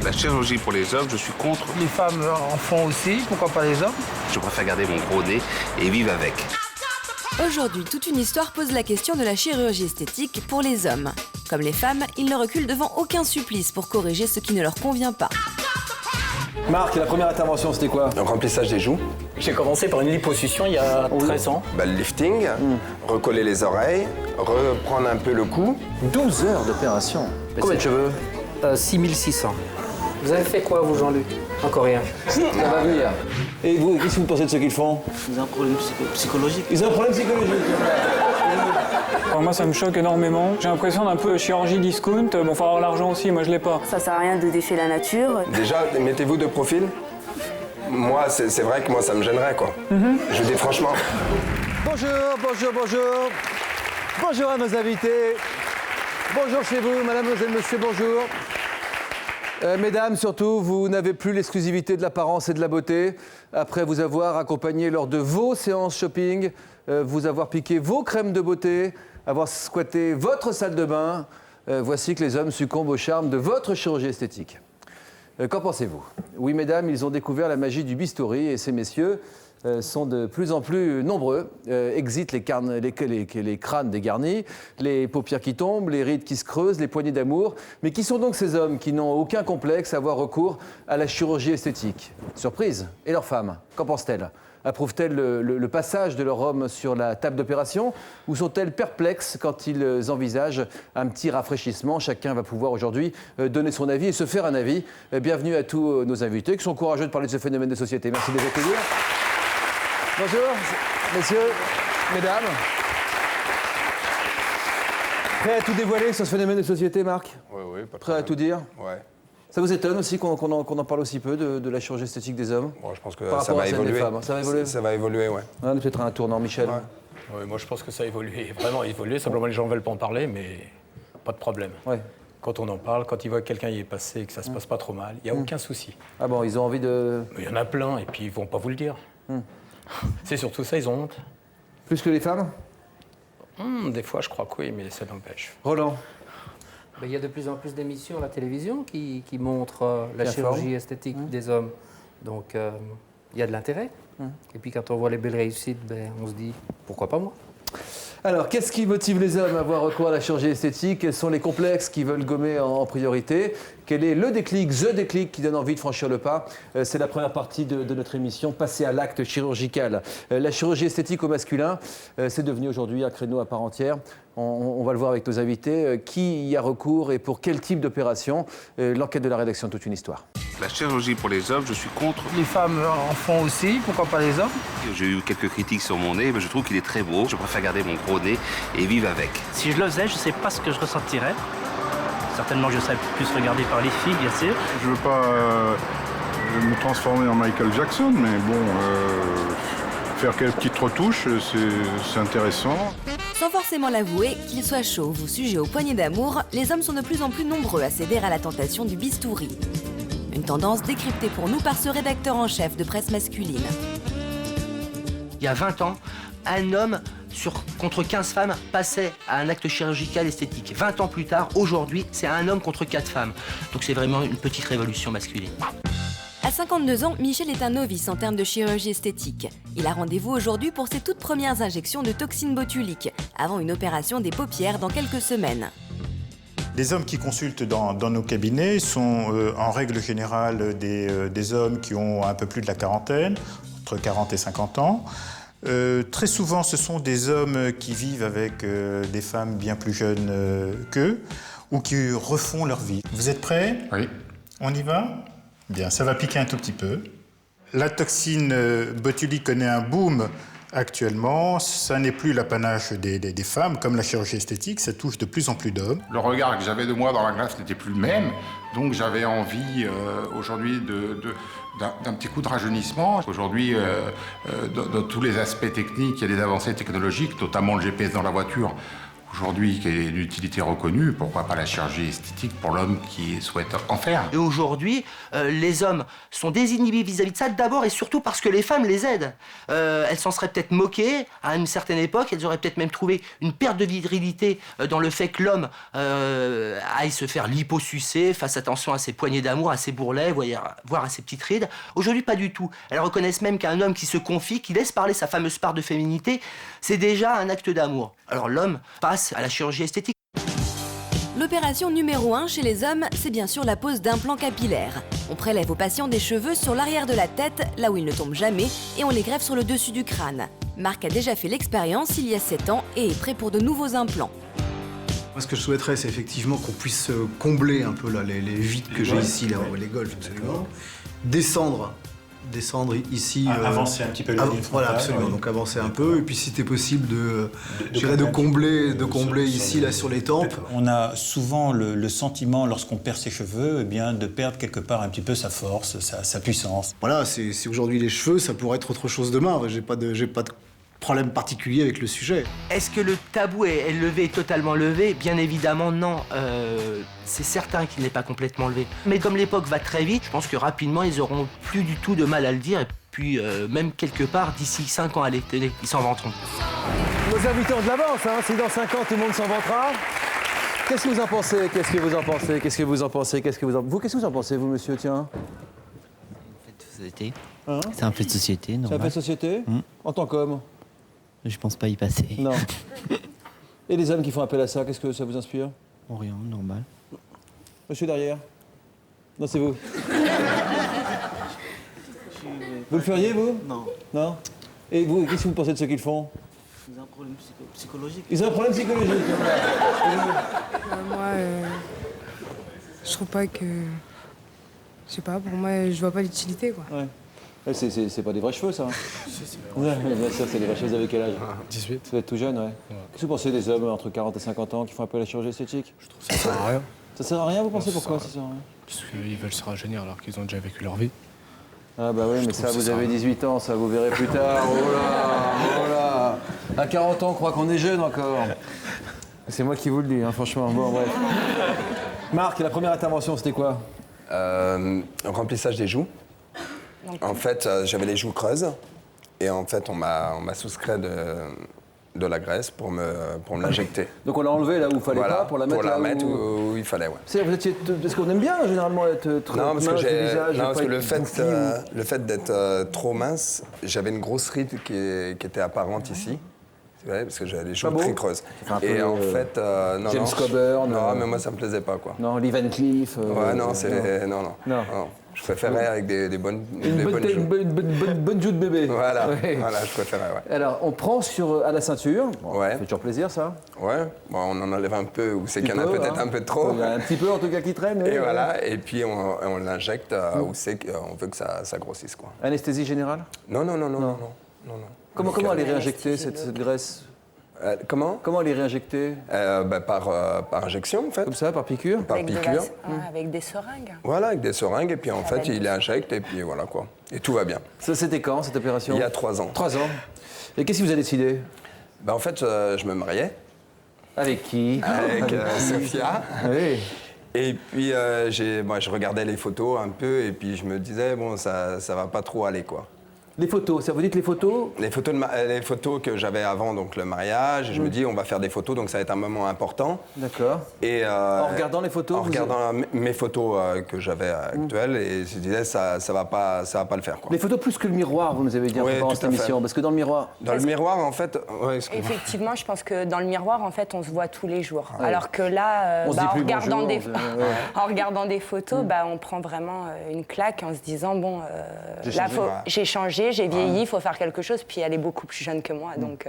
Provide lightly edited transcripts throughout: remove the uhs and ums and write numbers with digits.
La chirurgie pour les hommes, je suis contre. Les femmes en font aussi, pourquoi pas les hommes? Je préfère garder mon gros nez et vivre avec. Aujourd'hui, toute une histoire pose la question de la chirurgie esthétique pour les hommes. Comme les femmes, ils ne reculent devant aucun supplice pour corriger ce qui ne leur convient pas. Marc, la première intervention, c'était quoi? Un remplissage des joues. J'ai commencé par une liposuction il y a 13 ans. Le lifting, recoller les oreilles, reprendre un peu le cou. 12 heures d'opération. Combien de cheveux? 6600. Vous avez fait quoi, vous, Jean-Luc? Encore rien. Ça va venir. Et vous, qu'est-ce que vous pensez de ce qu'ils font? Ils ont un problème psychologique. Ils ont un problème psychologique. Alors moi, ça me choque énormément. J'ai l'impression d'un peu chirurgie discount. Bon, faut avoir l'argent aussi, moi je l'ai pas. Ça sert à rien de défier la nature. Déjà, mettez-vous de profil. Moi, c'est vrai que moi, ça me gênerait, quoi. Je vous dis franchement. Bonjour, bonjour, bonjour. Bonjour à nos invités. Bonjour chez vous, madame, monsieur, bonjour. Mesdames, surtout, vous n'avez plus l'exclusivité de l'apparence et de la beauté. Après vous avoir accompagné lors de vos séances shopping, vous avoir piqué vos crèmes de beauté, avoir squatté votre salle de bain, voici que les hommes succombent au charme de votre chirurgie esthétique. Qu'en pensez-vous? Oui, mesdames, ils ont découvert la magie du bistouri et ces messieurs sont de plus en plus nombreux. Exit les crânes dégarnis, les paupières qui tombent, les rides qui se creusent, les poignées d'amour. Mais qui sont donc ces hommes qui n'ont aucun complexe à avoir recours à la chirurgie esthétique? Surprise. Et leurs femmes, qu'en pensent-elles? Approuvent-elles le passage de leur homme sur la table d'opération ou sont-elles perplexes quand ils envisagent un petit rafraîchissement? Chacun va pouvoir aujourd'hui donner son avis et se faire un avis. Bienvenue à tous nos invités qui sont courageux de parler de ce phénomène de société. Merci de les accueillir. Bonjour, messieurs, mesdames. Prêt à tout dévoiler sur ce phénomène de société, Marc? Oui, pas de Prêt à tout dire? Ouais. Ça vous étonne aussi qu'on en parle aussi peu de la chirurgie esthétique des hommes? Bon, je pense que Par ça rapport à va celle des évoluer. femmes, ça va évoluer? Ça va évoluer, ouais. Peut-être un tournant, Michel. Ouais. Oui, moi, je pense que ça a évolué, vraiment évolué. Simplement, les gens ne veulent pas en parler, mais pas de problème. Ouais. Quand on en parle, quand ils voient que quelqu'un y est passé et que ça se passe pas trop mal, il n'y a aucun souci. Ah bon, ils ont envie de... Il y en a plein, et puis ils vont pas vous le dire. C'est surtout ça, ils ont honte. Plus que les femmes? Des fois, je crois que oui, mais ça n'empêche. Roland? Il y a de plus en plus d'émissions à la télévision qui montrent la chirurgie esthétique des hommes. Donc, il y a de l'intérêt. Et puis, quand on voit les belles réussites, on se dit, pourquoi pas moi? Alors, qu'est-ce qui motive les hommes à avoir recours à la chirurgie esthétique? Quels sont les complexes qu'ils veulent gommer en priorité? Quel est le déclic, the déclic qui donne envie de franchir le pas? C'est la première partie de notre émission, passer à l'acte chirurgical. La chirurgie esthétique au masculin, c'est devenu aujourd'hui un créneau à part entière. On va le voir avec nos invités. Qui y a recours et pour quel type d'opération? L'enquête de la rédaction, toute une histoire. La chirurgie pour les hommes, je suis contre. Les femmes en font aussi, pourquoi pas les hommes? J'ai eu quelques critiques sur mon nez, mais je trouve qu'il est très beau. Je préfère garder mon gros nez et vivre avec. Si je le faisais, je ne sais pas ce que je ressentirais. Certainement, je serais plus regardé par les filles, bien sûr. Je veux pas me transformer en Michael Jackson, mais bon, faire quelques petites retouches, c'est intéressant. Sans forcément l'avouer, qu'ils soient chauves ou sujets aux poignées d'amour, les hommes sont de plus en plus nombreux à céder à la tentation du bistouri. Une tendance décryptée pour nous par ce rédacteur en chef de presse masculine. Il y a 20 ans, un homme contre 15 femmes passait à un acte chirurgical esthétique. 20 ans plus tard, aujourd'hui, c'est un homme contre 4 femmes. Donc c'est vraiment une petite révolution masculine. À 52 ans, Michel est un novice en termes de chirurgie esthétique. Il a rendez-vous aujourd'hui pour ses toutes premières injections de toxine botulique, avant une opération des paupières dans quelques semaines. Les hommes qui consultent dans nos cabinets sont en règle générale des hommes qui ont un peu plus de la quarantaine, entre 40 et 50 ans. Très souvent, ce sont des hommes qui vivent avec des femmes bien plus jeunes qu'eux ou qui refont leur vie. Vous êtes prêts? Oui. On y va? Bien, ça va piquer un tout petit peu. La toxine botulique connaît un boom actuellement. Ça n'est plus l'apanage des femmes, comme la chirurgie esthétique, ça touche de plus en plus d'hommes. Le regard que j'avais de moi dans la glace n'était plus le même, donc j'avais envie aujourd'hui d'un petit coup de rajeunissement. Aujourd'hui, dans tous les aspects techniques, il y a des avancées technologiques, notamment le GPS dans la voiture. aujourd'hui qui est d'utilité reconnue, pourquoi pas la chirurgie esthétique pour l'homme qui souhaite en faire. Et aujourd'hui, les hommes sont désinhibés vis-à-vis de ça, d'abord et surtout parce que les femmes les aident. Elles s'en seraient peut-être moquées à une certaine époque, elles auraient peut-être même trouvé une perte de virilité dans le fait que l'homme aille se faire liposucer, fasse attention à ses poignées d'amour, à ses bourrelets, voire à ses petites rides. Aujourd'hui, pas du tout. Elles reconnaissent même qu'un homme qui se confie, qui laisse parler sa fameuse part de féminité, c'est déjà un acte d'amour. Alors l'homme passe à la chirurgie esthétique. L'opération numéro 1 chez les hommes, c'est bien sûr la pose d'implants capillaires. On prélève aux patients des cheveux sur l'arrière de la tête, là où ils ne tombent jamais, et on les greffe sur le dessus du crâne. Marc a déjà fait l'expérience il y a 7 ans et est prêt pour de nouveaux implants. Moi, ce que je souhaiterais, c'est effectivement qu'on puisse combler un peu là, les vides que j'ai ici, les golfs, absolument. Descendre ici. Avancer un petit peu le ligne frontale. Voilà, absolument. Donc avancer un peu. Et puis, si c'était possible, de combler ici, là, sur les tempes. On a souvent le sentiment, lorsqu'on perd ses cheveux, eh bien, de perdre quelque part un petit peu sa force, sa puissance. Voilà, c'est aujourd'hui les cheveux, ça pourrait être autre chose demain. J'ai pas de problème particulier avec le sujet. Est-ce que le tabou est levé, totalement levé? Bien évidemment, non. C'est certain qu'il n'est pas complètement levé. Mais comme l'époque va très vite, je pense que rapidement, ils auront plus du tout de mal à le dire. Et puis, même quelque part, d'ici 5 ans à la télé, ils s'en vanteront. Nos invités ont de l'avance, hein. Si dans 5 ans, tout le monde s'en vantera. Qu'est-ce que vous en pensez? Qu'est-ce que vous en pensez? Qu'est-ce que vous en pensez? Qu'est-ce que vous en pensez, vous, monsieur? Tiens. Société. Hein? C'est un fait de société, normal. C'est un fait de société? En tant qu'homme? Je pense pas y passer. Non. Et les hommes qui font appel à ça, qu'est-ce que ça vous inspire? Oh, rien, normal. Monsieur derrière? Non, c'est vous. Vous le feriez, vous? Non. Non? Et vous, qu'est-ce que vous pensez de ceux qui le font? Ils ont un problème psychologique. Ils ont un problème psychologique. Moi, je trouve pas que... Je sais pas, pour moi, je vois pas l'utilité, quoi. Ouais. C'est pas des vrais cheveux, ça. Hein. Ouais, bien sûr, c'est des vrais cheveux. Vous avez quel âge? 18. Vous êtes tout jeune, ouais. Qu'est-ce que vous pensez des hommes entre 40 et 50 ans qui font appel à la chirurgie esthétique? Je trouve que ça sert à rien. Ça sert à rien, vous pensez? Pourquoi ça sert à rien? Parce qu'ils veulent se rajeunir alors qu'ils ont déjà vécu leur vie. Ah bah oui, mais ça, vous avez 18 ans, ça, vous verrez plus tard. Oh là, oh là. À 40 ans, on croit qu'on est jeune encore. C'est moi qui vous le dis, hein, franchement. Bon, bref. Marc, la première intervention, c'était quoi? Remplissage des joues. En fait, j'avais les joues creuses et en fait, on m'a souscrit de la graisse pour me l'injecter. Donc on l'a enlevé là où il fallait voilà, pas pour la mettre où il fallait, ouais. Vous étiez, parce qu'on aime bien généralement être trop mince du visage. Non, parce que le fait d'être trop mince, j'avais une grosse ride qui était apparente ici. Ouais, parce que j'avais les joues très creuses. Et en fait, non, James Coburn. Non, mais moi ça me plaisait pas, quoi. Non, Lee Van Cleef. Ouais, non, c'est non. Je préférais avec des bonnes bonne joue de bébé. Voilà, voilà, je préférais, ouais. Alors, on prend à la ceinture. Bon, ouais. Ça fait toujours plaisir, ça. Ouais, bon, on en enlève un peu, ou c'est qu'il y en a peut-être un peu trop. Il y a un petit peu, en tout cas, qui traîne. Et voilà, et puis on l'injecte où c'est qu'on veut que ça grossisse, quoi. Anesthésie générale? Non. Comment elle est réinjectée, cette graisse? Comment elle est réinjectée? Par injection, en fait. Comme ça, par piqûre? Par piqûre. Avec des seringues. Voilà, avec des seringues, et puis en fait, il injecte, et puis voilà, quoi. Et tout va bien. Ça, c'était quand, cette opération? Il y a 3 ans. 3 ans. Et qu'est-ce qui vous a décidé? En fait, je me mariais. Avec qui? Avec Sophia. Oui. Et puis, je regardais les photos un peu, et puis je me disais, bon, ça va pas trop aller, quoi. Les photos, ça vous dit que les photos? Les photos que j'avais avant donc le mariage, je me dis on va faire des photos, donc ça va être un moment important. D'accord. Et en regardant les photos? En regardant mes photos que j'avais actuelles, et je disais ça va pas le faire, quoi. Les photos plus que le miroir, vous nous avez dit pendant cette émission, parce que dans le miroir... Dans le miroir, en fait... Ouais, effectivement, je pense que dans le miroir, en fait, on se voit tous les jours. Ouais. Alors que là, en regardant des photos, on prend vraiment une claque en se disant, bon, là, j'ai changé, j'ai vieilli, il faut faire quelque chose, puis elle est beaucoup plus jeune que moi, donc...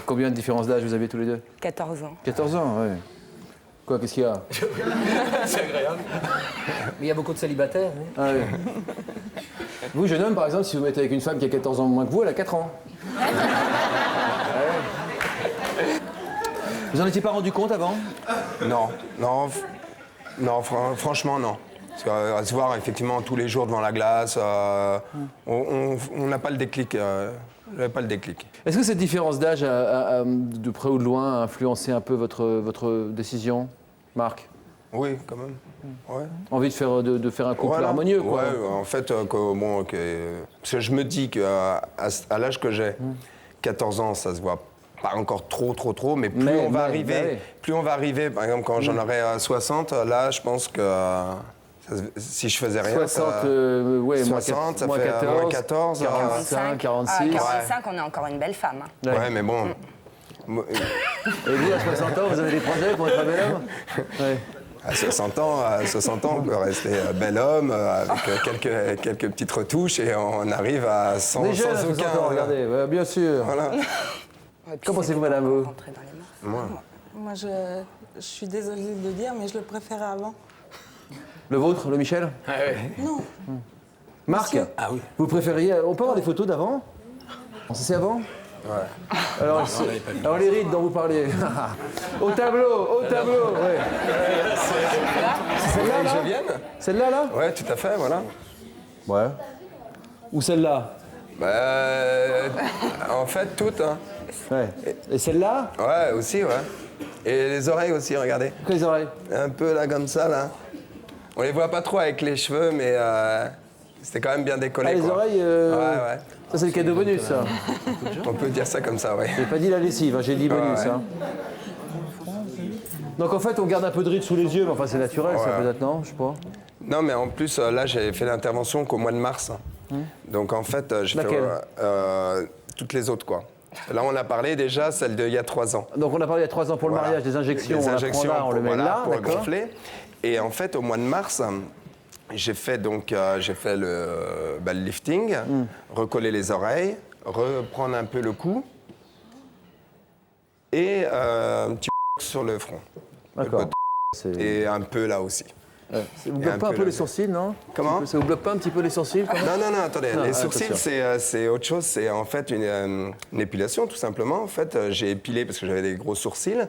Combien de différence d'âge vous avez tous les deux? 14 ans. 14 ans, ouais. Quoi, qu'est-ce qu'il y a? C'est agréable. Mais il y a beaucoup de célibataires. Hein. Ah, oui. Vous, jeune homme, par exemple, si vous mettez avec une femme qui a 14 ans moins que vous, elle a 4 ans. Vous en étiez pas rendu compte avant? Non, franchement, non. Parce qu'à se voir effectivement tous les jours devant la glace, on n'a pas le déclic. J'avais pas le déclic. Est-ce que cette différence d'âge, de près ou de loin, a influencé un peu votre décision, Marc? Oui, quand même. Ouais. Envie de faire un couple harmonieux, quoi. Ouais, en fait, parce que je me dis qu'à l'âge que j'ai, 14 ans, ça se voit pas encore trop, mais plus on va arriver, par exemple, quand j'en aurai 60, là, je pense que si je faisais rien, 60, 60, ça moins fait 14, moins 14, 45, 46. 45, on est encore une belle femme. Hein. Ouais, mais bon. Et vous, à 60 ans, vous avez des projets pour être un bel homme? Ouais. À 60 ans, on peut rester bel homme avec quelques petites retouches et on arrive à sans Déjà, sans aucun. Regardez, ouais, bien sûr. Voilà. Qu'en pensez-vous, madame, vous? Moi, je suis désolée de le dire, mais je le préférais avant. Le vôtre, le Michel? Non. Marc? Ah oui. Vous préfériez... On peut avoir des photos d'avant? C'est avant? Ouais. Alors les rides dont vous parliez. Au tableau, ouais. C'est celle-là, là? Celle-là, là? Ouais, tout à fait, voilà. Ouais. Ou celle-là? En fait, toutes. Hein. Ouais. Et celle-là? Ouais, aussi, ouais. Et les oreilles aussi, regardez. Pourquoi les oreilles? Un peu là, comme ça, là. On les voit pas trop avec les cheveux, mais c'était quand même bien décollé. Ah, les oreilles Ouais. Ça, c'est le cadeau bonus, ça. On peut dire ça comme ça, ouais. J'ai pas dit la lessive, hein, j'ai dit bonus. Ouais. Hein. Donc en fait, on garde un peu de rides sous les yeux, mais enfin, c'est naturel, ça, peut-être, non? Je sais pas. Non, mais en plus, là, j'ai fait l'intervention qu'au mois de mars. Donc en fait, j'ai fait toutes les autres, quoi. Là, on a parlé déjà, celle d'il y a 3 ans. Donc on a parlé il y a 3 ans pour le mariage, des injections, on la prend là, on le met là, pour d'accord. gonfler. Et en fait, au mois de mars, j'ai fait le lifting, recoller les oreilles, reprendre un peu le cou et un petit sur le front. D'accord. Et un peu là aussi. Ça vous bloque pas un peu les sourcils, non? Comment? Ça vous bloque pas un petit peu les sourcils quand même? Non, attendez. Les sourcils, c'est autre chose. C'est en fait une épilation, tout simplement. En fait, j'ai épilé parce que j'avais des gros sourcils.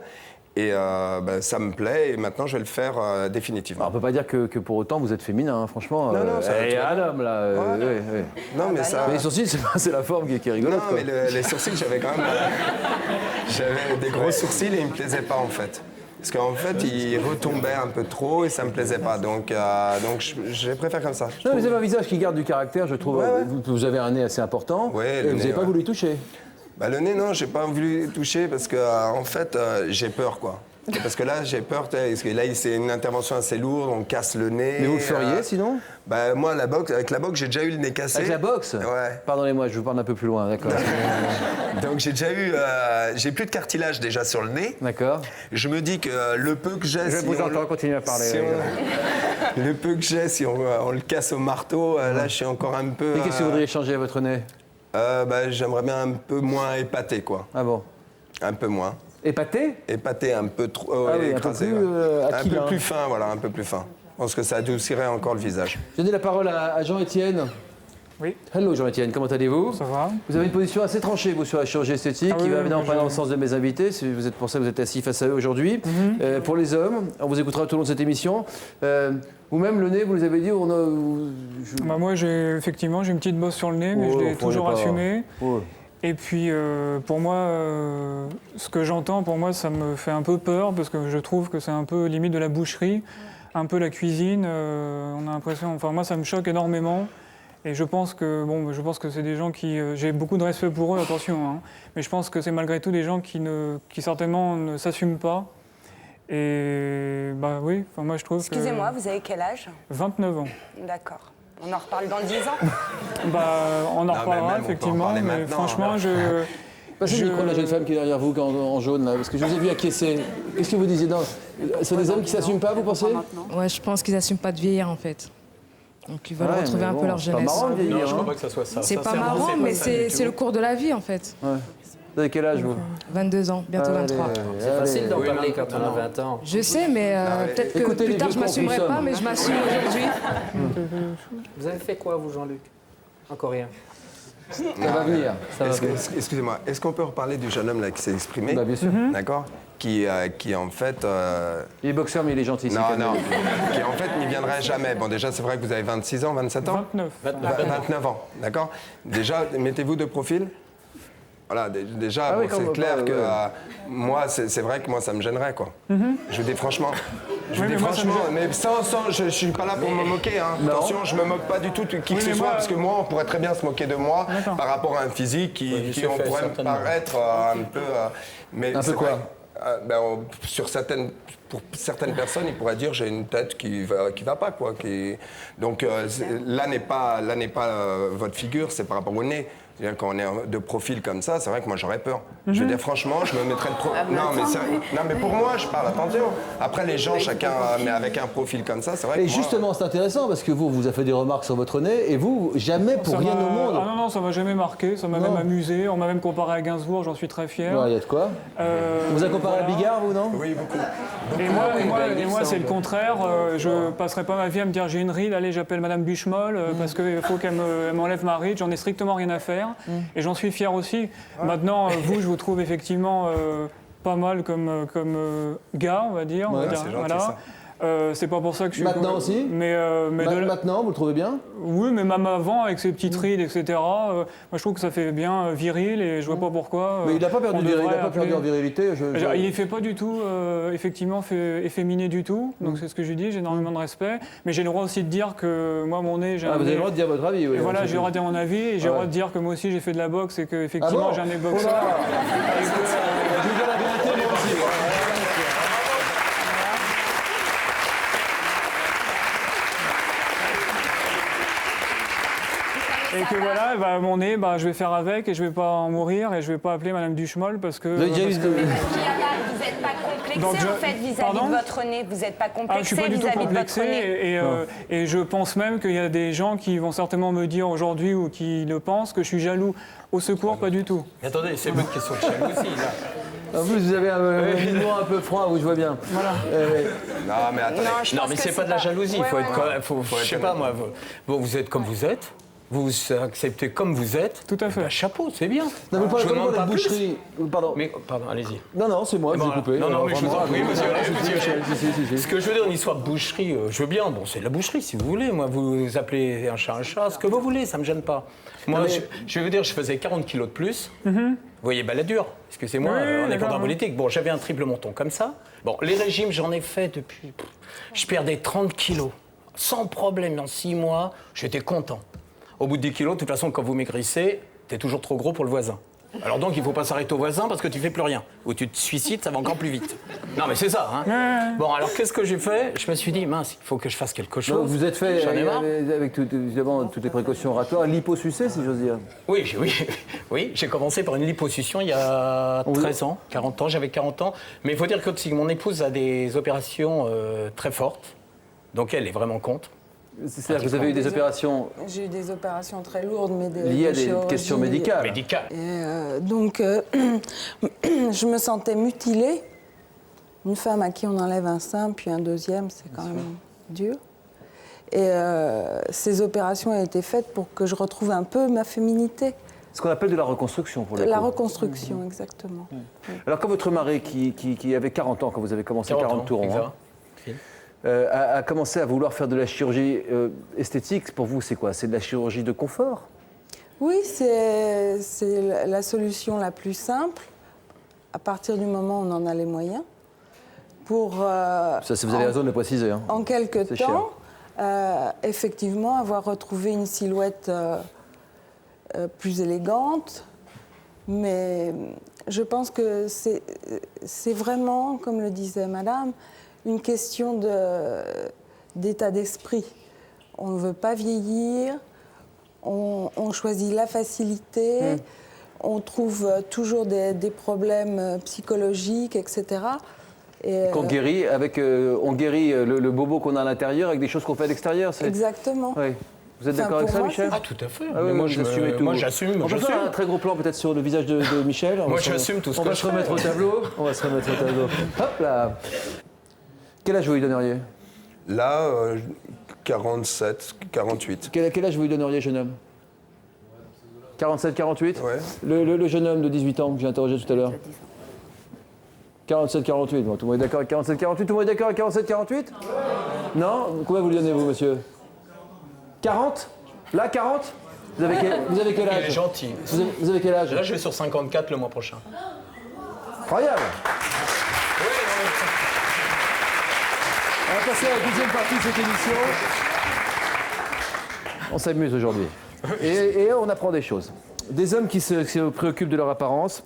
Et ça me plaît, et maintenant je vais le faire définitivement. Alors, on peut pas dire que pour autant vous êtes féminin, hein, franchement. Non, et un homme, là. Non, mais ça... Mais les sourcils, c'est la forme qui est rigolote. Non, mais les sourcils, j'avais quand même... j'avais des gros sourcils et ils me plaisaient pas, en fait. Parce qu'en fait, ils retombaient un peu trop et ça me plaisait pas. Donc je préfère comme ça. Non, vous avez un visage qui garde du caractère, je trouve. Ouais. Vous avez un nez assez important. Ouais, et vous n'avez pas voulu y toucher. Le nez, non, j'ai pas voulu toucher parce que, en fait, j'ai peur, quoi. Parce que là, j'ai peur, parce que là, c'est une intervention assez lourde, on casse le nez. Mais vous le feriez, sinon? Moi, avec la boxe, j'ai déjà eu le nez cassé. Avec la boxe? Ouais. Pardonnez-moi, je vous parle un peu plus loin, d'accord. Donc, j'ai déjà eu... j'ai plus de cartilage déjà sur le nez. D'accord. Je me dis que le peu que j'ai... Je vous entends continuer à parler. Le peu que j'ai, si on le casse au marteau, là, je suis encore un peu... Et qu'est-ce que vous voudriez changer à votre nez? J'aimerais bien un peu moins épaté, quoi. Ah bon? Un peu moins. Épaté? Épaté, un peu trop écrasé. Un peu plus fin, voilà, un peu plus fin. Je pense que ça adoucirait encore le visage. Je donne la parole à Jean-Étienne. Oui. Hello Jean-Étienne, comment allez-vous? Ça va. Vous avez une position assez tranchée, vous, sur la chirurgie esthétique, qui va évidemment pas dans le sens de mes invités. Vous êtes pour ça que vous êtes assis face à eux aujourd'hui. Pour les hommes, on vous écoutera tout au long de cette émission. Vous-même, le nez, vous nous avez dit, moi, effectivement, j'ai une petite bosse sur le nez, mais je l'ai toujours assumé. Et puis, pour moi, ce que j'entends, pour moi, ça me fait un peu peur, parce que je trouve que c'est un peu limite de la boucherie, un peu la cuisine. On a l'impression, enfin, moi, ça me choque énormément. Et je pense que c'est des gens qui... j'ai beaucoup de respect pour eux, attention, hein, mais je pense que c'est malgré tout des gens qui certainement ne s'assument pas. Et oui, moi je trouve Excusez-moi, vous avez quel âge? 29 ans. D'accord. On en reparle dans 10 ans? On en reparlera, effectivement, mais franchement, Passez le micro à la jeune femme qui est derrière vous en jaune, là, parce que je vous ai vu acquiescer. Qu'est-ce que vous disiez? C'est des hommes qui ne s'assument pas, vous pensez? Ouais, je pense qu'ils n'assument pas de vieillir, en fait. Donc ils veulent retrouver un peu leur jeunesse. C'est pas marrant de vieillir, je crois pas que ça soit ça. C'est pas marrant, mais c'est le cours de la vie, en fait. Ouais. Vous avez quel âge, vous? 22 ans, bientôt 23. C'est facile d'en parler quand on a 20 ans. Je sais, mais peut-être que plus tard, je ne m'assumerai pas, mais je m'assume aujourd'hui. Vous avez fait quoi, vous, Jean-Luc? Encore rien. Ça va venir. Excusez-moi, est-ce qu'on peut reparler du jeune homme là qui s'est exprimé? Bien sûr. D'accord. Qui en fait... Il est boxeur, mais il est gentil. Non. Qui en fait n'y viendrait jamais. Bon, déjà, c'est vrai que vous avez 26 ans, 27 ans? 29. 29 ans, d'accord. Déjà, mettez-vous de profil. Voilà, déjà, c'est clair que moi, c'est vrai que moi, ça me gênerait, quoi. Je vous dis franchement. Mais je suis pas là pour me moquer. Hein. Attention, je me moque pas du tout de qui que ce soit, parce que moi, on pourrait très bien se moquer de moi par rapport à un physique qui on pourrait me paraître un peu. Mais un peu quoi pour certaines personnes, ils pourraient dire j'ai une tête qui va pas, quoi. Donc là n'est pas votre figure, c'est par rapport au nez. Quand on est de profil comme ça, c'est vrai que moi j'aurais peur. Je veux dire franchement, je me mettrais de non mais pour moi, je parle, attention. Après les gens, chacun, mais avec un profil comme ça, c'est vrai que justement, c'est intéressant parce que vous avez fait des remarques sur votre nez et vous, jamais pour rien au monde. Ah non, ça m'a jamais marqué, ça m'a même amusé. On m'a même comparé à Gainsbourg, j'en suis très fier. Il y a de quoi. Vous avez comparé à Bigard, vous, non? Oui, beaucoup. Et moi c'est le contraire. Je passerai pas ma vie à me dire j'ai une ride, allez, j'appelle Madame Buchemol parce qu'il faut qu'elle m'enlève ma ride, j'en ai strictement rien à faire. Et j'en suis fier aussi. Maintenant, vous, je vous trouve effectivement pas mal comme gars, on va dire. C'est gentil, voilà. ça. C'est pas pour ça que je suis... Maintenant aussi Maintenant, vous le trouvez bien? Oui, mais même avant, avec ses petites rides, etc. Moi, je trouve que ça fait bien viril et je vois pas pourquoi... Mais il n'a pas perdu en virilité. Il ne fait pas du tout, effectivement, efféminé du tout. Donc c'est ce que je lui dis, j'ai énormément de respect. Mais j'ai le droit aussi de dire que moi, mon nez... vous avez le droit de dire votre avis, oui. Et voilà, j'ai le droit de dire mon avis et j'ai le droit de dire que moi aussi, j'ai fait de la boxe et qu'effectivement, j'ai un nez boxeur. Je vous dis la vérité, moi aussi. Et que voilà, mon nez, je vais faire avec et je vais pas en mourir et je vais pas appeler Madame Duchemol parce que... Vous n'êtes pas complexé en fait vis-à-vis de votre nez, vous n'êtes pas complexé je suis pas du tout complexé et je pense même qu'il y a des gens qui vont certainement me dire aujourd'hui ou qui le pensent que je suis jaloux. Au secours, pas du tout. Mais attendez, c'est pas une question de jalousie là. En plus, vous avez un humour un peu froid, vous, je vois bien. Voilà. Non, mais attendez. Non, mais c'est pas de la jalousie. Il faut être, je sais pas moi. Vous êtes comme vous êtes. Vous acceptez comme vous êtes. Tout à fait. Chapeau, c'est bien. Non, mais pas comme la boucherie. Pardon. Mais pardon, allez-y. Non, c'est moi, je vous ai coupé. Non, mais je vous en prie, monsieur. Ce que je veux dire, une histoire de boucherie, je veux bien. Bon, c'est de la boucherie, si vous voulez. Moi, vous appelez un chat, ce que vous voulez, ça me gêne pas. Moi, je vais vous dire, je faisais 40 kilos de plus. Vous voyez, baladure. Excusez-moi, on est pas dans la politique. Bon, j'avais un triple menton comme ça. Bon, les régimes, j'en ai fait depuis... Je perdais 30 kilos. Sans problème, dans 6 mois, j'étais content. Au bout de 10 kilos, de toute façon, quand vous maigrissez, t'es toujours trop gros pour le voisin. Alors donc, il ne faut pas s'arrêter au voisin parce que tu fais plus rien. Ou tu te suicides, ça va encore plus vite. Non, mais c'est ça, hein. Bon, alors qu'est-ce que j'ai fait? Je me suis dit, mince, il faut que je fasse quelque chose. Donc, vous êtes fait, avec évidemment toutes les précautions oratoires, liposucé, si j'ose dire? Oui, j'ai commencé par une liposuction il y a 13 ans, 40 ans, j'avais 40 ans. Mais il faut dire que mon épouse a des opérations très fortes. Donc elle est vraiment contre. C'est-à-dire que vous avez eu des opérations... J'ai eu des opérations très lourdes, mais liées à des questions médicales. Et donc, je me sentais mutilée. Une femme à qui on enlève un sein, puis un deuxième, c'est quand même dur. Et ces opérations ont été faites pour que je retrouve un peu ma féminité. Ce qu'on appelle de la reconstruction, pour le coup. La reconstruction, exactement. Alors, quand votre mari, qui avait 40 ans, quand vous avez commencé 40 tours, a commencé à vouloir faire de la chirurgie esthétique, pour vous, c'est quoi? C'est de la chirurgie de confort? Oui, c'est la solution la plus simple, à partir du moment où on en a les moyens, pour... Ça, vous avez raison de le préciser. Hein. En quelques temps, effectivement, avoir retrouvé une silhouette plus élégante, mais je pense que c'est vraiment, comme le disait Madame, une question d'état d'esprit. On ne veut pas vieillir, on choisit la facilité, on trouve toujours des problèmes psychologiques, etc. Qu'on guérit on guérit le bobo qu'on a à l'intérieur avec des choses qu'on fait à l'extérieur. Exactement. Oui. Vous êtes d'accord avec ça, Michel? Ah, tout à fait. Ah, oui, moi, j'assume. On peut faire un très gros plan peut-être sur le visage de Michel. Moi, j'assume tout ce que je fais. On va se remettre au tableau. Hop là. Quel âge vous lui donneriez? Là, 47, 48. Quel âge vous lui donneriez, jeune homme? 47, 48? Ouais. Le jeune homme de 18 ans que j'ai interrogé tout à l'heure? 47, 48. Bon, tout le monde est d'accord avec 47, 48? Tout le monde est d'accord avec 47, 48? Non? Combien vous lui donnez, vous, monsieur? 40? Là, 40? Vous avez quel âge? Il est gentil. Vous avez quel âge? Là, je vais sur 54 le mois prochain. Incroyable. On va passer à la deuxième partie de cette émission. On s'amuse aujourd'hui. Et on apprend des choses. Des hommes qui se préoccupent de leur apparence,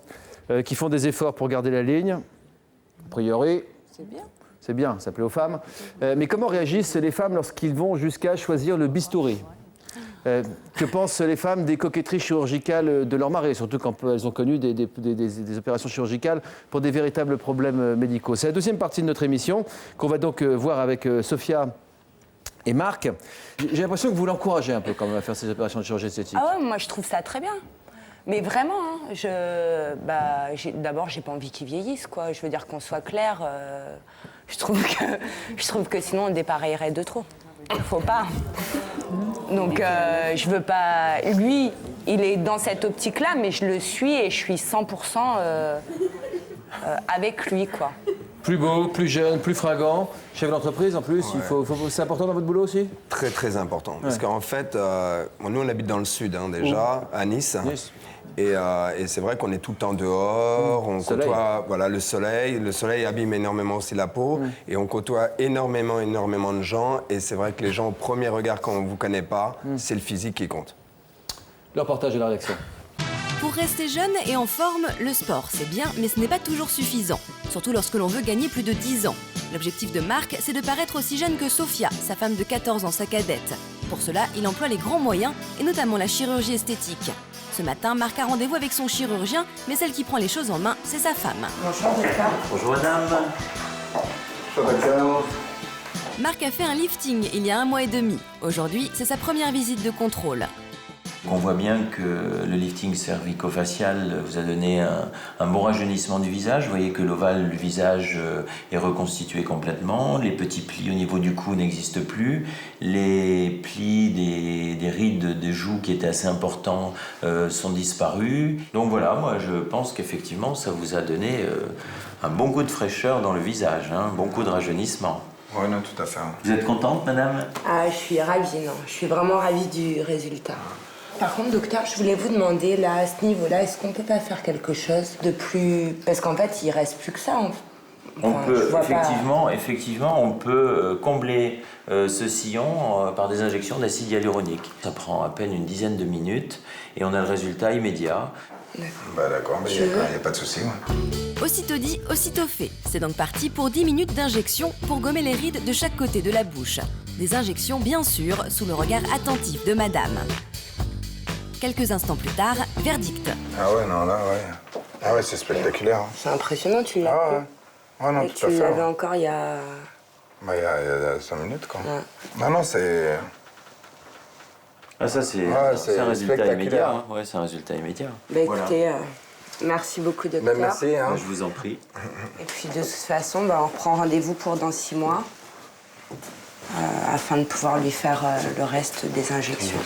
qui font des efforts pour garder la ligne. A priori, C'est bien. c'est bien, ça plaît aux femmes. Mais comment réagissent les femmes lorsqu'ils vont jusqu'à choisir le bistouri? Que pensent les femmes des coquetteries chirurgicales de leur mari, surtout quand elles ont connu des opérations chirurgicales pour des véritables problèmes médicaux? C'est la deuxième partie de notre émission qu'on va donc voir avec Sophia et Marc. J'ai l'impression que vous l'encouragez un peu quand même à faire ces opérations de chirurgie esthétique. Ah ouais, moi je trouve ça très bien. Mais vraiment, hein, d'abord, j'ai pas envie qu'ils vieillissent, quoi. Je veux dire qu'on soit clair. Je trouve que sinon on dépareillerait de trop. Faut pas. Donc je veux pas. Lui, il est dans cette optique-là, mais je le suis et je suis 100% avec lui, quoi. Plus beau, plus jeune, plus fringant. Chef d'entreprise en plus, ouais. C'est important dans votre boulot aussi? Très très important. Parce qu'en fait, nous on habite dans le sud déjà, à Nice. Et c'est vrai qu'on est tout le temps dehors, on côtoie le soleil. Le soleil abîme énormément aussi la peau. Et on côtoie énormément de gens. Et c'est vrai que les gens, au premier regard, quand on ne vous connaît pas, c'est le physique qui compte. Le reportage de la rédaction. Pour rester jeune et en forme, le sport, c'est bien, mais ce n'est pas toujours suffisant. Surtout lorsque l'on veut gagner plus de 10 ans. L'objectif de Marc, c'est de paraître aussi jeune que Sophia, sa femme de 14 ans, sa cadette. Pour cela, il emploie les grands moyens, et notamment la chirurgie esthétique. Ce matin, Marc a rendez-vous avec son chirurgien, mais celle qui prend les choses en main, c'est sa femme. Bonjour madame. Marc a fait un lifting il y a 1 mois et demi. Aujourd'hui, c'est sa première visite de contrôle. On voit bien que le lifting cervico-facial vous a donné un bon rajeunissement du visage. Vous voyez que l'ovale du visage est reconstitué complètement. Les petits plis au niveau du cou n'existent plus. Les plis des rides des joues qui étaient assez importants sont disparus. Donc voilà, moi je pense qu'effectivement ça vous a donné un bon coup de fraîcheur dans le visage, un bon coup de rajeunissement. Oui, non, tout à fait. Vous êtes contente, madame? Ah, je suis ravie, non. Je suis vraiment ravie du résultat. Par contre, docteur, je voulais vous demander, là, à ce niveau-là, est-ce qu'on peut pas faire quelque chose de plus... Parce qu'en fait, il reste plus que ça. On peut, effectivement, on peut combler ce sillon par des injections d'acide hyaluronique. Ça prend à peine une dizaine de minutes et on a le résultat immédiat. D'accord, mais il n'y a pas de souci. Ouais. Aussitôt dit, aussitôt fait. C'est donc parti pour 10 minutes d'injection pour gommer les rides de chaque côté de la bouche. Des injections, bien sûr, sous le regard attentif de madame. Quelques instants plus tard, verdict. Ah ouais, non, là, ouais. Ah ouais, c'est spectaculaire. Hein. C'est impressionnant, tu l'as fait. Ouais, non, et tout à fait. Tu l'avais encore il y a... Bah, il y a 5 minutes, quoi. Ouais. Non, c'est... Ah, ça, c'est un résultat immédiat. Hein. Ouais, c'est un résultat immédiat. Bah, écoutez, merci beaucoup, docteur. Merci. Hein. Bah, je vous en prie. Et puis, de toute façon, on reprend rendez-vous pour dans 6 mois. Afin de pouvoir lui faire le reste des injections.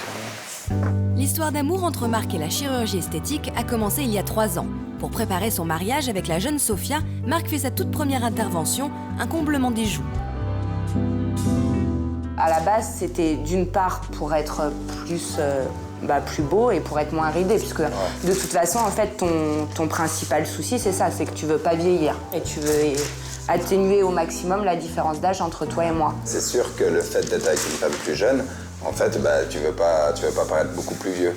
L'histoire d'amour entre Marc et la chirurgie esthétique a commencé il y a 3 ans. Pour préparer son mariage avec la jeune Sophia, Marc fait sa toute première intervention, un comblement des joues. À la base, c'était d'une part pour être plus beau et pour être moins ridé, puisque de toute façon, en fait, ton principal souci, c'est ça, c'est que tu veux pas vieillir et tu veux atténuer au maximum la différence d'âge entre toi et moi. C'est sûr que le fait d'être avec une femme plus jeune, en fait, tu veux pas paraître beaucoup plus vieux.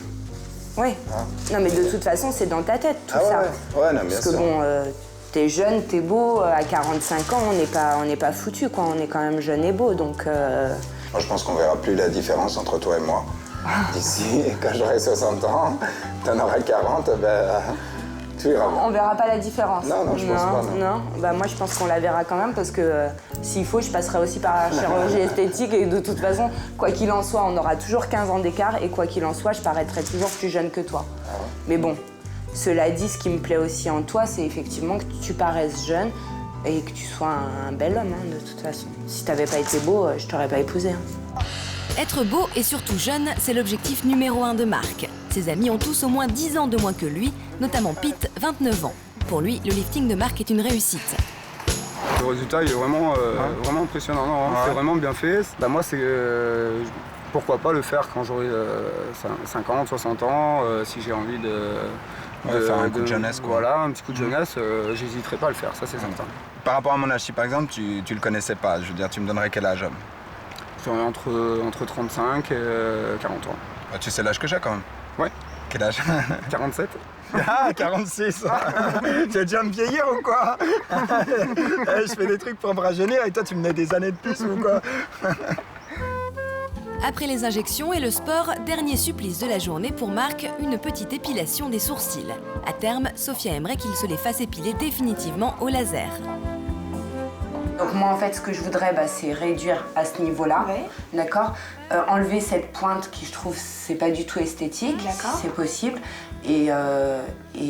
Oui. Hein? Non, mais de toute façon, c'est dans ta tête, tout ça. Ouais, non, bien sûr. Parce que bon, t'es jeune, t'es beau, à 45 ans, on n'est pas foutu, quoi. On est quand même jeune et beau, donc... Moi, je pense qu'on verra plus la différence entre toi et moi. D'ici, quand j'aurai 60 ans, t'en auras 40, tu verras. On verra pas la différence. Non, je pense pas. Non, moi, je pense qu'on la verra quand même, parce que s'il faut, je passerai aussi par la chirurgie esthétique, et de toute façon, quoi qu'il en soit, on aura toujours 15 ans d'écart, et quoi qu'il en soit, je paraîtrai toujours plus jeune que toi. Mais bon, cela dit, ce qui me plaît aussi en toi, c'est effectivement que tu paraisses jeune, et que tu sois un bel homme, hein, de toute façon. Si t'avais pas été beau, je t'aurais pas épousé. Hein. Être beau et surtout jeune, c'est l'objectif numéro 1 de Marc. Ses amis ont tous au moins 10 ans de moins que lui, notamment Pete, 29 ans. Pour lui, le lifting de Marc est une réussite. Le résultat il est vraiment impressionnant, c'est vraiment bien fait. Moi, pourquoi pas le faire quand j'aurai 50, 60 ans, si j'ai envie de faire un coup de jeunesse, quoi. Voilà, un petit coup de jeunesse, j'hésiterai pas à le faire, ça c'est certain. Par rapport à mon âge, si par exemple tu le connaissais pas, je veux dire, tu me donnerais quel âge? Je serais entre 35 et 40 ans. Ah, tu sais l'âge que j'ai quand même? Ouais. Quel âge? 47. Ah, 46. Tu vas déjà me vieillir ou quoi? Je fais des trucs pour me rajeunir et toi tu me mets des années de plus ou quoi? Après les injections et le sport, dernier supplice de la journée pour Marc, une petite épilation des sourcils. À terme, Sophia aimerait qu'il se les fasse épiler définitivement au laser. Donc moi en fait ce que je voudrais c'est réduire à ce niveau-là, d'accord, enlever cette pointe qui je trouve c'est pas du tout esthétique, si c'est possible, et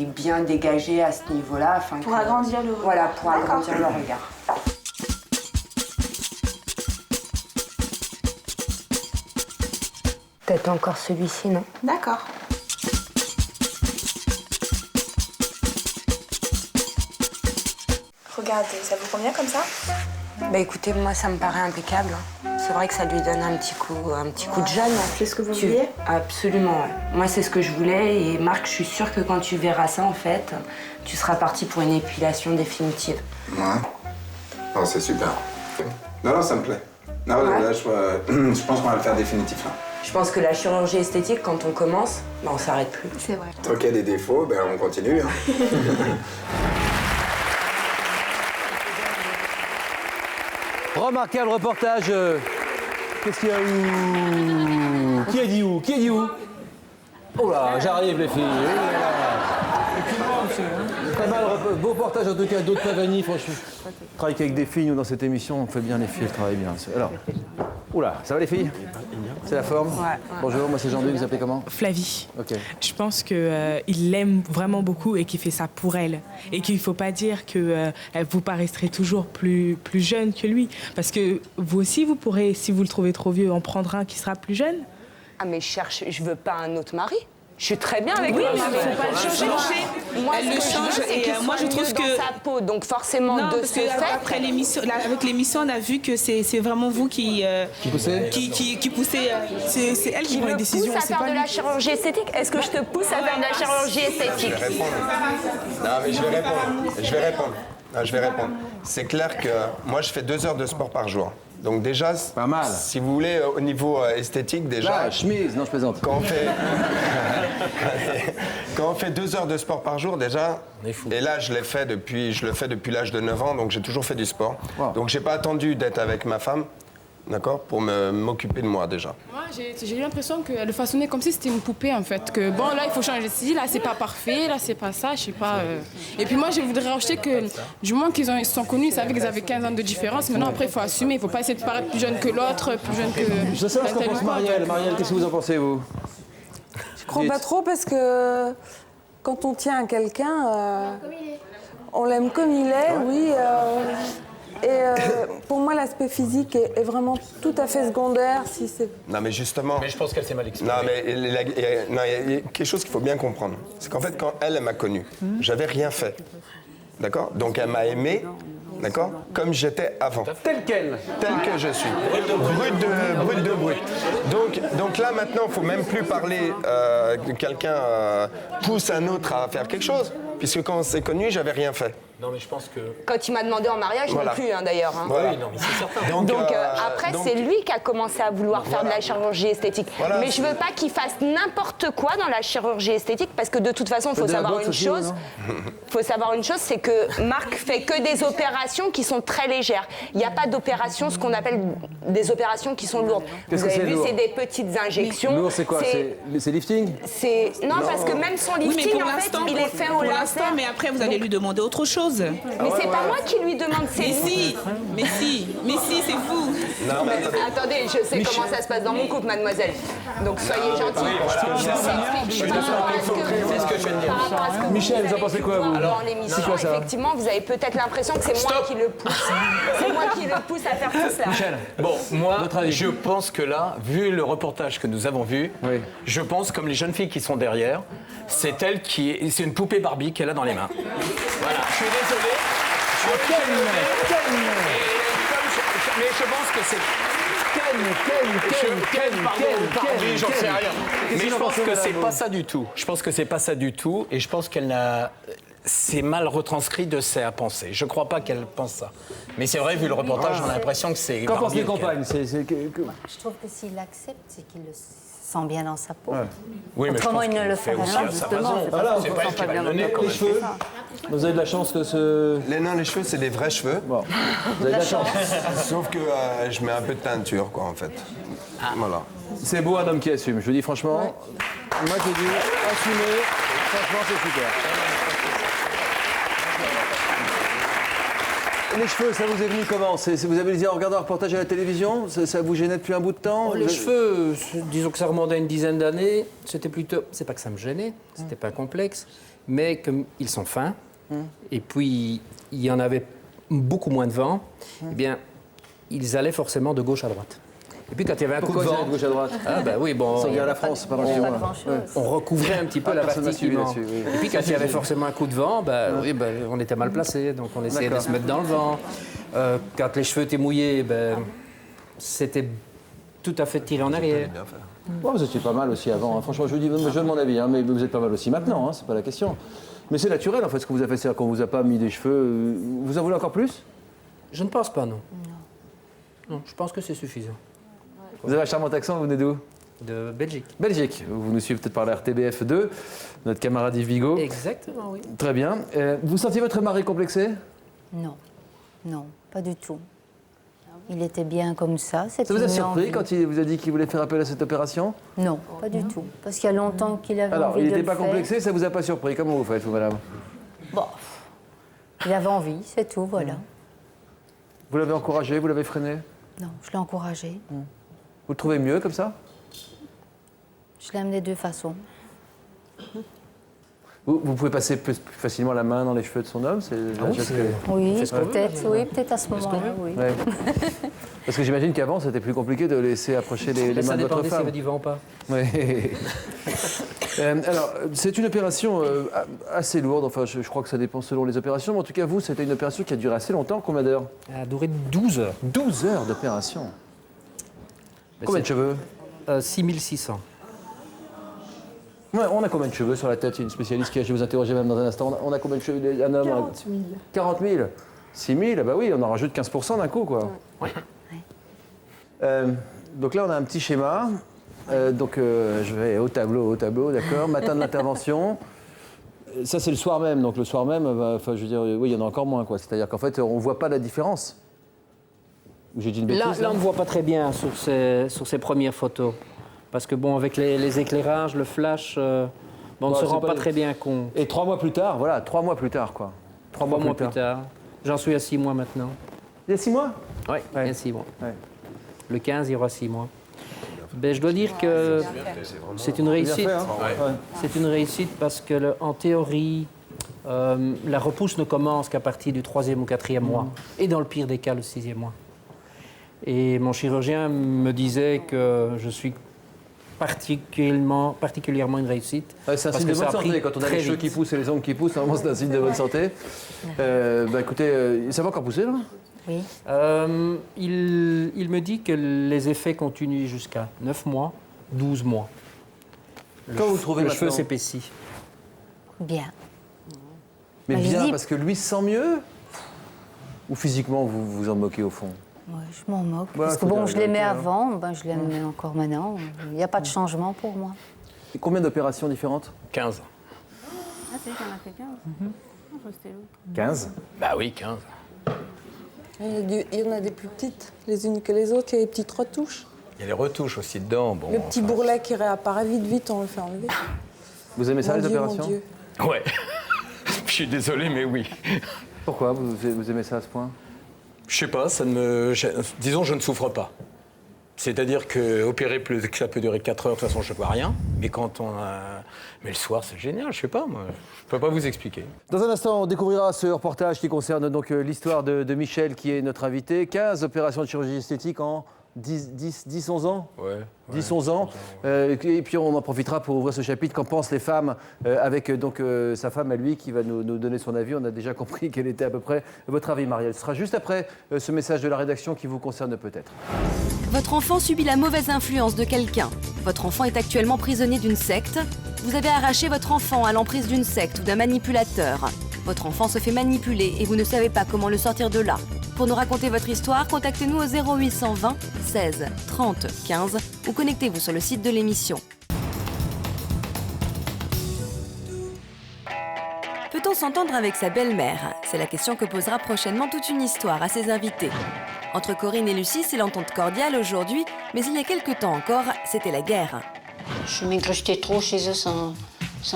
bien dégager à ce niveau-là afin pour agrandir le regard. Voilà, pour agrandir le regard. Peut-être encore celui-ci, non? D'accord. Regardez, ça vous convient comme ça? Bah écoutez, moi ça me paraît impeccable. C'est vrai que ça lui donne un petit coup de jeune. C'est ce que vous vouliez? Absolument, ouais. Moi c'est ce que je voulais et Marc, je suis sûre que quand tu verras ça en fait, tu seras parti pour une épilation définitive. Ouais. Oh, c'est super. Non, ça me plaît. Non, là, je pense qu'on va le faire définitif là. Je pense que la chirurgie esthétique, quand on commence, on s'arrête plus. C'est vrai. Tant qu'il y a des défauts, on continue. Hein. Remarquable reportage. Qu'est-ce qu'il y a où? Qui a dit où? Qui a dit où? Oh là, j'arrive les filles. Pas mal, beau reportage en tout cas, d'autres Pavani, franchement. On travaille avec des filles, nous, dans cette émission, on fait bien les filles, elles travaillent bien. Alors, oula, ça va les filles? C'est la forme? Ouais. Bonjour, moi c'est Jean-Luc, vous appelez comment? Flavie. Ok. Je pense qu'il l'aime vraiment beaucoup et qu'il fait ça pour elle. Et qu'il ne faut pas dire que vous paraîtrez toujours plus jeune que lui. Parce que vous aussi, vous pourrez, si vous le trouvez trop vieux, en prendre un qui sera plus jeune. Ah mais je veux pas un autre mari. Je suis très bien avec oui, moi. mais il ne faut pas le changer. Moi, elle le change et moi je trouve que dans sa peau, donc forcément non, de parce ce que fait. après l'émission, avec l'émission, on a vu que c'est vraiment vous qui poussez. Qui poussez. C'est elle qui prend les décisions. Pousse à faire de la chirurgie esthétique. Est-ce que je te pousse à faire de la chirurgie esthétique? Je vais répondre. Non, mais je vais répondre. C'est clair que moi, je fais 2 heures de sport par jour. Donc déjà, pas mal. Si vous voulez, au niveau esthétique, déjà... La chemise, non, je plaisante. Quand on fait 2 heures de sport par jour, déjà... Et là, je le fais depuis l'âge de 9 ans, donc j'ai toujours fait du sport. Wow. Donc j'ai pas attendu d'être avec ma femme, d'accord, pour m'occuper de moi, déjà. Moi, j'ai eu l'impression qu'elle le façonnait comme si c'était une poupée, en fait. Que bon, là, il faut changer ci, là, c'est pas parfait, là, c'est pas ça, je sais pas. Et puis moi, je voudrais rajouter que, du moment qu'ils se sont connus, ils savaient qu'ils avaient 15 ans de différence. Maintenant, après, il faut assumer, il faut pas essayer de paraître plus jeune que l'autre, plus jeune que... Je sais pas ce qu'en pense Marielle. Marielle, qu'est-ce que vous en pensez, vous? Je crois pas trop parce que quand on tient à quelqu'un, on l'aime comme il est, oui. Pour moi, l'aspect physique est vraiment tout à fait secondaire. Si c'est... Non, mais justement... Mais je pense qu'elle s'est mal exprimée. Non, mais il y a quelque chose qu'il faut bien comprendre. C'est qu'en fait, quand elle m'a connu, j'avais rien fait. D'accord? Donc, elle m'a aimé, d'accord? Comme j'étais avant. Tel quel? Tel que je suis. Brut de brut. Donc là, maintenant, il ne faut même plus parler que quelqu'un pousse un autre à faire quelque chose. Puisque quand on s'est connus, j'avais rien fait. Non, mais je pense que... Quand il m'a demandé en mariage, Voilà. non plus, d'ailleurs. Voilà. Oui, non, mais c'est certain. Donc après, c'est lui qui a commencé à vouloir faire de la chirurgie esthétique. Voilà, mais je veux pas qu'il fasse n'importe quoi dans la chirurgie esthétique, parce que de toute façon, il faut savoir une chose. Faut savoir une chose, c'est que Marc fait que des opérations qui sont très légères. Il n'y a pas d'opérations, ce qu'on appelle des opérations qui sont lourdes. Vous avez vu, c'est des petites injections. Lourd, c'est quoi? C'est lifting? Non, parce que même son lifting, en fait, il est fait au laser. Mais après, vous allez lui demander autre chose. Mais c'est pas moi qui lui demande, c'est lui. Mais si, c'est vous. Non, mais attendez, je sais comment ça se passe dans mon couple, mademoiselle. Donc soyez gentille. C'est ce que je viens de dire. Michel, vous en pensez quoi, vous? Dans l'émission, effectivement, vous avez peut-être l'impression que c'est moi qui le pousse. C'est moi qui le pousse à faire tout cela. Michel, bon, moi, je pense que là, vu le reportage que nous avons vu, je pense, comme les jeunes filles qui sont derrière, c'est une poupée Barbie qu'elle a dans les mains. Voilà, je suis désolé. Mais je pense que c'est... Ken, j'en sais rien. Mais je pense que c'est madame pas ça du tout. Je pense que c'est pas ça du tout. Et je pense qu'elle n'a... C'est mal retranscrit de sa pensée. Je crois pas qu'elle pense ça. Mais c'est vrai, vu le reportage, on a l'impression que c'est... Qu'en pensent les compagnes? Je trouve que s'il accepte, c'est qu'il le sent bien dans sa peau. Ouais. Oui, mais autrement, il ne le ferait pas, justement. C'est parce qu'il ne sent pas bien dans sa peau. Les cheveux, vous avez de la chance que ce... Les cheveux, c'est des vrais cheveux. Bon, vous avez de la chance. Sauf que je mets un peu de teinture, quoi, en fait. Voilà. C'est beau un homme qui assume, je vous dis franchement. Moi, je dis, assumer, franchement, c'est super. Les cheveux, ça vous est venu comment? Vous avez dit en regardant un reportage à la télévision? Ça vous gênait depuis un bout de temps? Les cheveux, disons que ça remonte à une dizaine d'années. C'était plutôt... C'est pas que ça me gênait, c'était pas complexe. Mais comme ils sont fins, et puis il y en avait beaucoup moins de vent, eh bien, ils allaient forcément de gauche à droite. Et puis quand il y avait un coup de vent... de gauche à droite? Ah bah oui, bon... Ça vient à la France, pas chez moi. On recouvrait un petit peu la personne partie n'a suivi qui là-dessus, oui. Et puis quand il y avait forcément un coup de vent, oui, on était mal placé, donc on essayait de se mettre dans le vent. Quand les cheveux étaient mouillés, c'était tout à fait tiré en arrière. Bon, vous étiez pas mal aussi avant, hein. Franchement, je vous dis, je donne mon avis, hein, mais vous êtes pas mal aussi maintenant, hein, c'est pas la question. Mais c'est naturel en fait ce que vous avez fait, c'est qu'on vous a pas mis des cheveux. Vous en voulez encore plus? Je ne pense pas, non. Non, je pense que c'est suffisant. Vous avez un charmant accent, vous venez d'où? De Belgique. Belgique. Vous nous suivez peut-être par la RTBF 2, notre camarade Yves Bigot. Exactement, oui. Très bien. Vous sentiez votre mari complexé? Non, non, pas du tout. Il était bien comme ça. Ça vous a surpris quand il vous a dit qu'il voulait faire appel à cette opération? Non, pas du tout. Parce qu'il y a longtemps qu'il avait Alors, envie de le faire. il n'était pas complexé, ça vous a pas surpris? Comment vous faites, vous, madame? Bon, il avait envie, c'est tout, voilà. Vous l'avez encouragé, vous l'avez freiné? Non, je l'ai encouragé. Vous le trouvez mieux comme ça? Je l'aime des deux façons. Vous pouvez passer plus facilement la main dans les cheveux de son homme? Oui, peut-être à ce moment-là, oui. Ouais. Parce que j'imagine qu'avant, c'était plus compliqué de laisser approcher les mains de votre femme. Ça dépendait s'il y avait du vent ou pas. Oui. Alors, c'est une opération assez lourde. Enfin, je crois que ça dépend selon les opérations. Mais en tout cas, vous, c'était une opération qui a duré assez longtemps. Combien d'heures? Elle a duré 12 heures. 12 heures d'opération. Combien de cheveux? 6600. Ouais, on a combien de cheveux sur la tête? Il y a une spécialiste qui a, je vais vous interroger même dans un instant. On a combien de cheveux? Un homme? 40 000. 40 000? 6 000? Bah oui, on en rajoute 15% d'un coup, quoi. Ouais. Donc là, on a un petit schéma. Je vais au tableau, d'accord. Matin de l'intervention. Ça, c'est le soir même. Donc le soir même, enfin, je veux dire, oui, il y en a encore moins, quoi. C'est-à-dire qu'en fait, on ne voit pas la différence. J'ai dit une bêtise, là, on ne voit pas très bien sur ces premières photos. Parce que, bon, avec les éclairages, le flash, on ne se rend pas très bien compte. Et 3 mois plus tard, voilà, 3 mois plus tard, quoi. 3 mois plus tard. J'en suis à 6 mois maintenant. Il y a 6 mois? Oui, il y a 6 mois. Ouais. Le 15, il y aura 6 mois. Ben, je dois dire que c'est une réussite. Fait, hein. C'est une réussite parce que, en théorie, la repousse ne commence qu'à partir du 3e ou 4e mois. Et dans le pire des cas, le 6e mois. Et mon chirurgien me disait que je suis particulièrement une réussite. C'est un signe de bonne santé. Quand on a les cheveux qui poussent et les ongles qui poussent, normalement, c'est un signe de bonne santé. Écoutez, ça va encore pousser, là? Oui. Il me dit que les effets continuent jusqu'à 9 mois, 12 mois. Quand vous trouvez le maintenant? cheveu s'épaissit. Bien. Mais bien, parce que lui se sent mieux? Ou physiquement, vous vous en moquez au fond? Ouais, je m'en moque. Parce que bon, je l'aimais avant, je l'aime encore maintenant. Il n'y a pas de changement pour moi. Et combien d'opérations différentes? 15. Ah, c'est vrai qu'on a fait 15. C'était l'autre. 15? Bah oui, 15. Il y en a des plus petites, les unes que les autres. Il y a des petites retouches. Il y a les retouches aussi dedans. Bon, le petit bourrelet qui réapparaît vite, on le fait enlever. Vous aimez ça, les opérations? Mon Dieu. Ouais. Je suis désolé, mais oui. Pourquoi vous aimez ça à ce point? Je sais pas, disons, je ne souffre pas. C'est-à-dire qu'opérer plus que ça peut durer 4 heures, de toute façon, je ne vois rien. Mais mais le soir, c'est génial, je sais pas, moi. Je peux pas vous expliquer. Dans un instant, on découvrira ce reportage qui concerne donc l'histoire de Michel, qui est notre invité. 15 opérations de chirurgie esthétique en 10, 11 ans. Ouais. 10, 11 ans. Et puis on en profitera pour ouvrir ce chapitre. Qu'en pensent les femmes avec sa femme à lui qui va nous donner son avis. On a déjà compris quel était à peu près votre avis, Marielle. Ce sera juste après ce message de la rédaction qui vous concerne peut-être. Votre enfant subit la mauvaise influence de quelqu'un. Votre enfant est actuellement prisonnier d'une secte. Vous avez arraché votre enfant à l'emprise d'une secte ou d'un manipulateur. Votre enfant se fait manipuler et vous ne savez pas comment le sortir de là. Pour nous raconter votre histoire, contactez-nous au 0820 16 30 15 ou connectez-vous sur le site de l'émission. Peut-on s'entendre avec sa belle-mère? C'est la question que posera prochainement toute une histoire à ses invités. Entre Corinne et Lucie, c'est l'entente cordiale aujourd'hui, mais il y a quelque temps encore, c'était la guerre. Je m'incrustais trop chez eux sans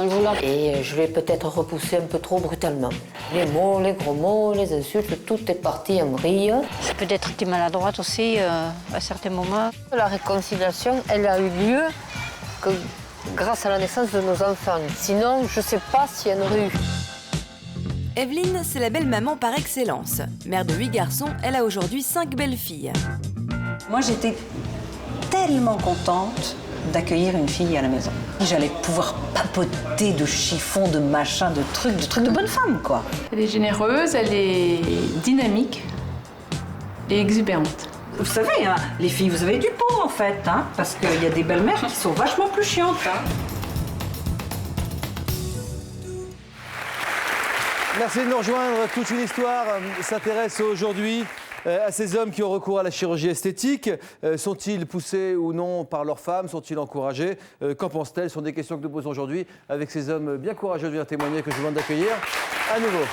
le vouloir. Et je l'ai peut-être repoussé un peu trop brutalement. Les mots, les gros mots, les insultes, tout est parti en vrille. J'ai peut-être été maladroite aussi à certains moments. La réconciliation, elle a eu lieu que grâce à la naissance de nos enfants. Sinon, je ne sais pas s'il y en aurait eu. Evelyne, c'est la belle-maman par excellence. Mère de 8 garçons, elle a aujourd'hui 5 belles-filles. Moi, j'étais tellement contente d'accueillir une fille à la maison. J'allais pouvoir papoter de chiffons, de machins, de trucs de bonne femme, quoi. Elle est généreuse, elle est dynamique et exubérante. Vous savez, hein, les filles, vous avez du pot, en fait, hein, parce qu'il y a des belles-mères qui sont vachement plus chiantes. Hein. Merci de nous rejoindre. Toute une histoire s'intéresse aujourd'hui à ces hommes qui ont recours à la chirurgie esthétique. Sont-ils poussés ou non par leurs femmes? Sont-ils encouragés? Qu'en pensent-elles? Ce sont des questions que nous posons aujourd'hui avec ces hommes bien courageux de venir témoigner que je viens d'accueillir à nouveau.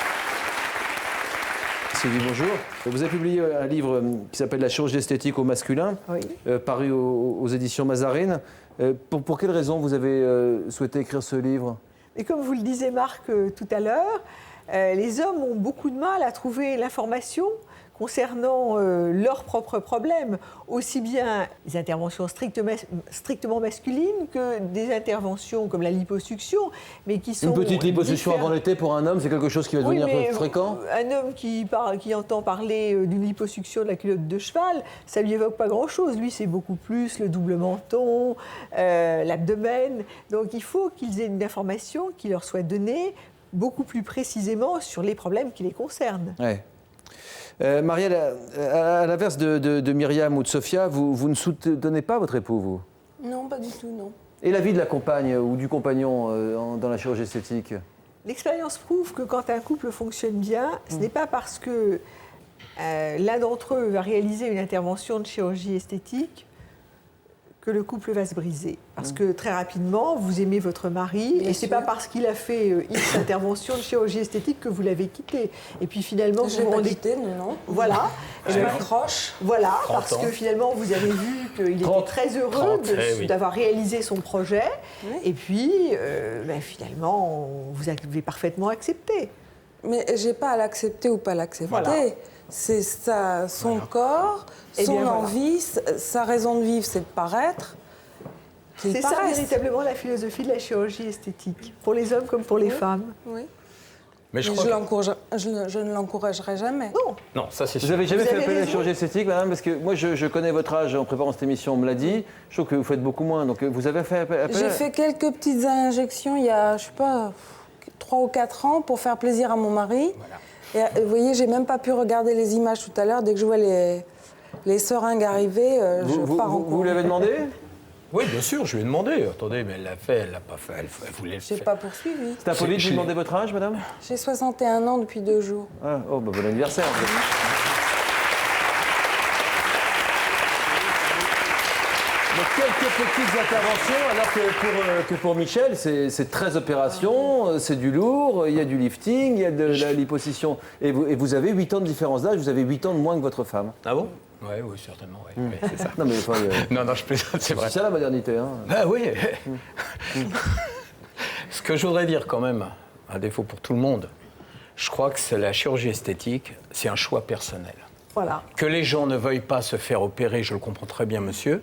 Sylvie, bonjour. Vous avez publié un livre qui s'appelle La chirurgie esthétique au masculin, paru aux éditions Mazarine. Pour quelles raisons vous avez souhaité écrire ce livre? Et comme vous le disiez, Marc, tout à l'heure, les hommes ont beaucoup de mal à trouver l'information concernant leurs propres problèmes, aussi bien des interventions strictement masculines que des interventions comme la liposuction, mais qui sont une petite liposuction avant l'été pour un homme, c'est quelque chose qui va devenir fréquent? Un homme qui entend parler d'une liposuction de la culotte de cheval, ça lui évoque pas grand-chose. Lui, c'est beaucoup plus le double menton, l'abdomen. Donc il faut qu'ils aient une information qui leur soit donnée beaucoup plus précisément sur les problèmes qui les concernent. Ouais. Marielle, à l'inverse de Myriam ou de Sophia, vous ne soutenez pas votre époux, vous? Non, pas du tout, non. Et l'avis de la compagne ou du compagnon dans la chirurgie esthétique? L'expérience prouve que quand un couple fonctionne bien, ce n'est pas parce que l'un d'entre eux va réaliser une intervention de chirurgie esthétique que le couple va se briser. Parce que très rapidement, vous aimez votre mari et ce n'est pas parce qu'il a fait X intervention de chirurgie esthétique que vous l'avez quitté. Et puis finalement, vous vous rendez... quitté, non. Voilà. Je m'accroche. Voilà, parce que finalement, vous avez vu qu'il était très heureux d'avoir réalisé son projet. Oui. Et puis, finalement, vous avez parfaitement accepté. Mais je n'ai pas à l'accepter ou pas l'accepter. Voilà. C'est ça, son corps, son envie, sa raison de vivre, c'est de paraître. C'est ça véritablement la philosophie de la chirurgie esthétique, pour les hommes comme pour les femmes. Oui. Mais je ne l'encouragerai jamais. Non, ça c'est sûr. Vous n'avez jamais fait appel à la chirurgie esthétique, madame? Parce que moi, je connais votre âge en préparant cette émission, on me l'a dit. Je trouve que vous faites beaucoup moins. Donc vous avez fait appel J'ai fait quelques petites injections il y a, je sais pas, 3 ou 4 ans pour faire plaisir à mon mari. Voilà. Et vous voyez, j'ai même pas pu regarder les images tout à l'heure. Dès que je vois les seringues arriver, je pars en cours. Vous l'avez demandé? Oui, bien sûr, je lui ai demandé. Attendez, mais elle l'a fait, elle l'a pas fait, elle voulait le faire. J'ai pas poursuivi. C'est impoli de vous demander votre âge, madame? J'ai 61 ans depuis 2 jours. Ah, oh, bah, bon anniversaire. Donc, quelques petites interventions, alors que pour Michel, c'est 13 opérations, c'est du lourd, il y a du lifting, il y a de la liposuction. Et vous avez 8 ans de différence d'âge, vous avez 8 ans de moins que votre femme. Ah bon? Oui, certainement, oui. C'est ça. Non, mais enfin, non, je plaisante, c'est vrai. C'est ça la modernité, hein. Ah oui. Ce que je voudrais dire quand même, à défaut pour tout le monde, je crois que la chirurgie esthétique, c'est un choix personnel. Voilà. Que les gens ne veuillent pas se faire opérer, je le comprends très bien, monsieur.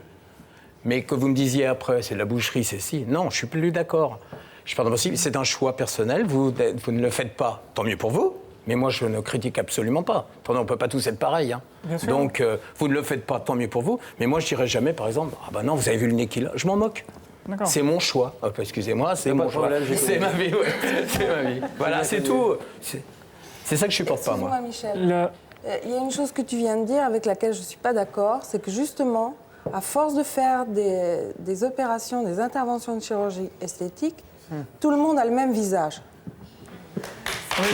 Mais que vous me disiez après, c'est de la boucherie, c'est si. Non, je suis plus d'accord. Je parle de principe, c'est un choix personnel. Vous ne le faites pas, tant mieux pour vous. Mais moi, je ne critique absolument pas. Attendez, on ne peut pas tous être pareils. Hein. Donc, vous ne le faites pas, tant mieux pour vous. Mais moi, je dirais jamais, par exemple, ah ben non, vous avez vu le nez qu'il a. Je m'en moque. C'est mon choix. Excusez-moi, c'est mon choix. C'est ma vie, c'est ma vie. Voilà, c'est tout. C'est ça que je supporte pas, moi. Michel, il y a une chose que tu viens de dire avec laquelle je ne suis pas d'accord, c'est que justement, à force de faire des opérations, des interventions de chirurgie esthétique, tout le monde a le même visage. Oui,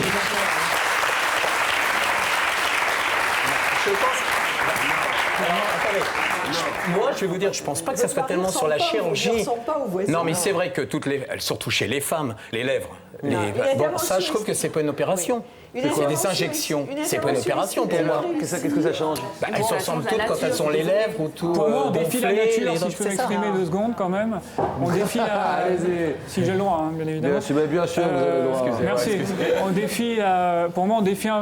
je pense. Alors, attendez. Moi, je vais vous dire, je pense pas que ça soit tellement sur la chirurgie. Non, mais c'est vrai que surtout chez les femmes, les lèvres. Bon, ça, je trouve que c'est pas une opération. C'est des injections. C'est pas une opération pour moi. Qu'est-ce que ça change? Elles se ressemblent toutes quand elles sont les lèvres ou tout. Pour moi, on défie la nature, si je peux m'exprimer 2 secondes quand même. On défie la... Si j'ai le droit, hein, bien évidemment. Bien sûr, vous avez le droit. Merci. On défie pour moi,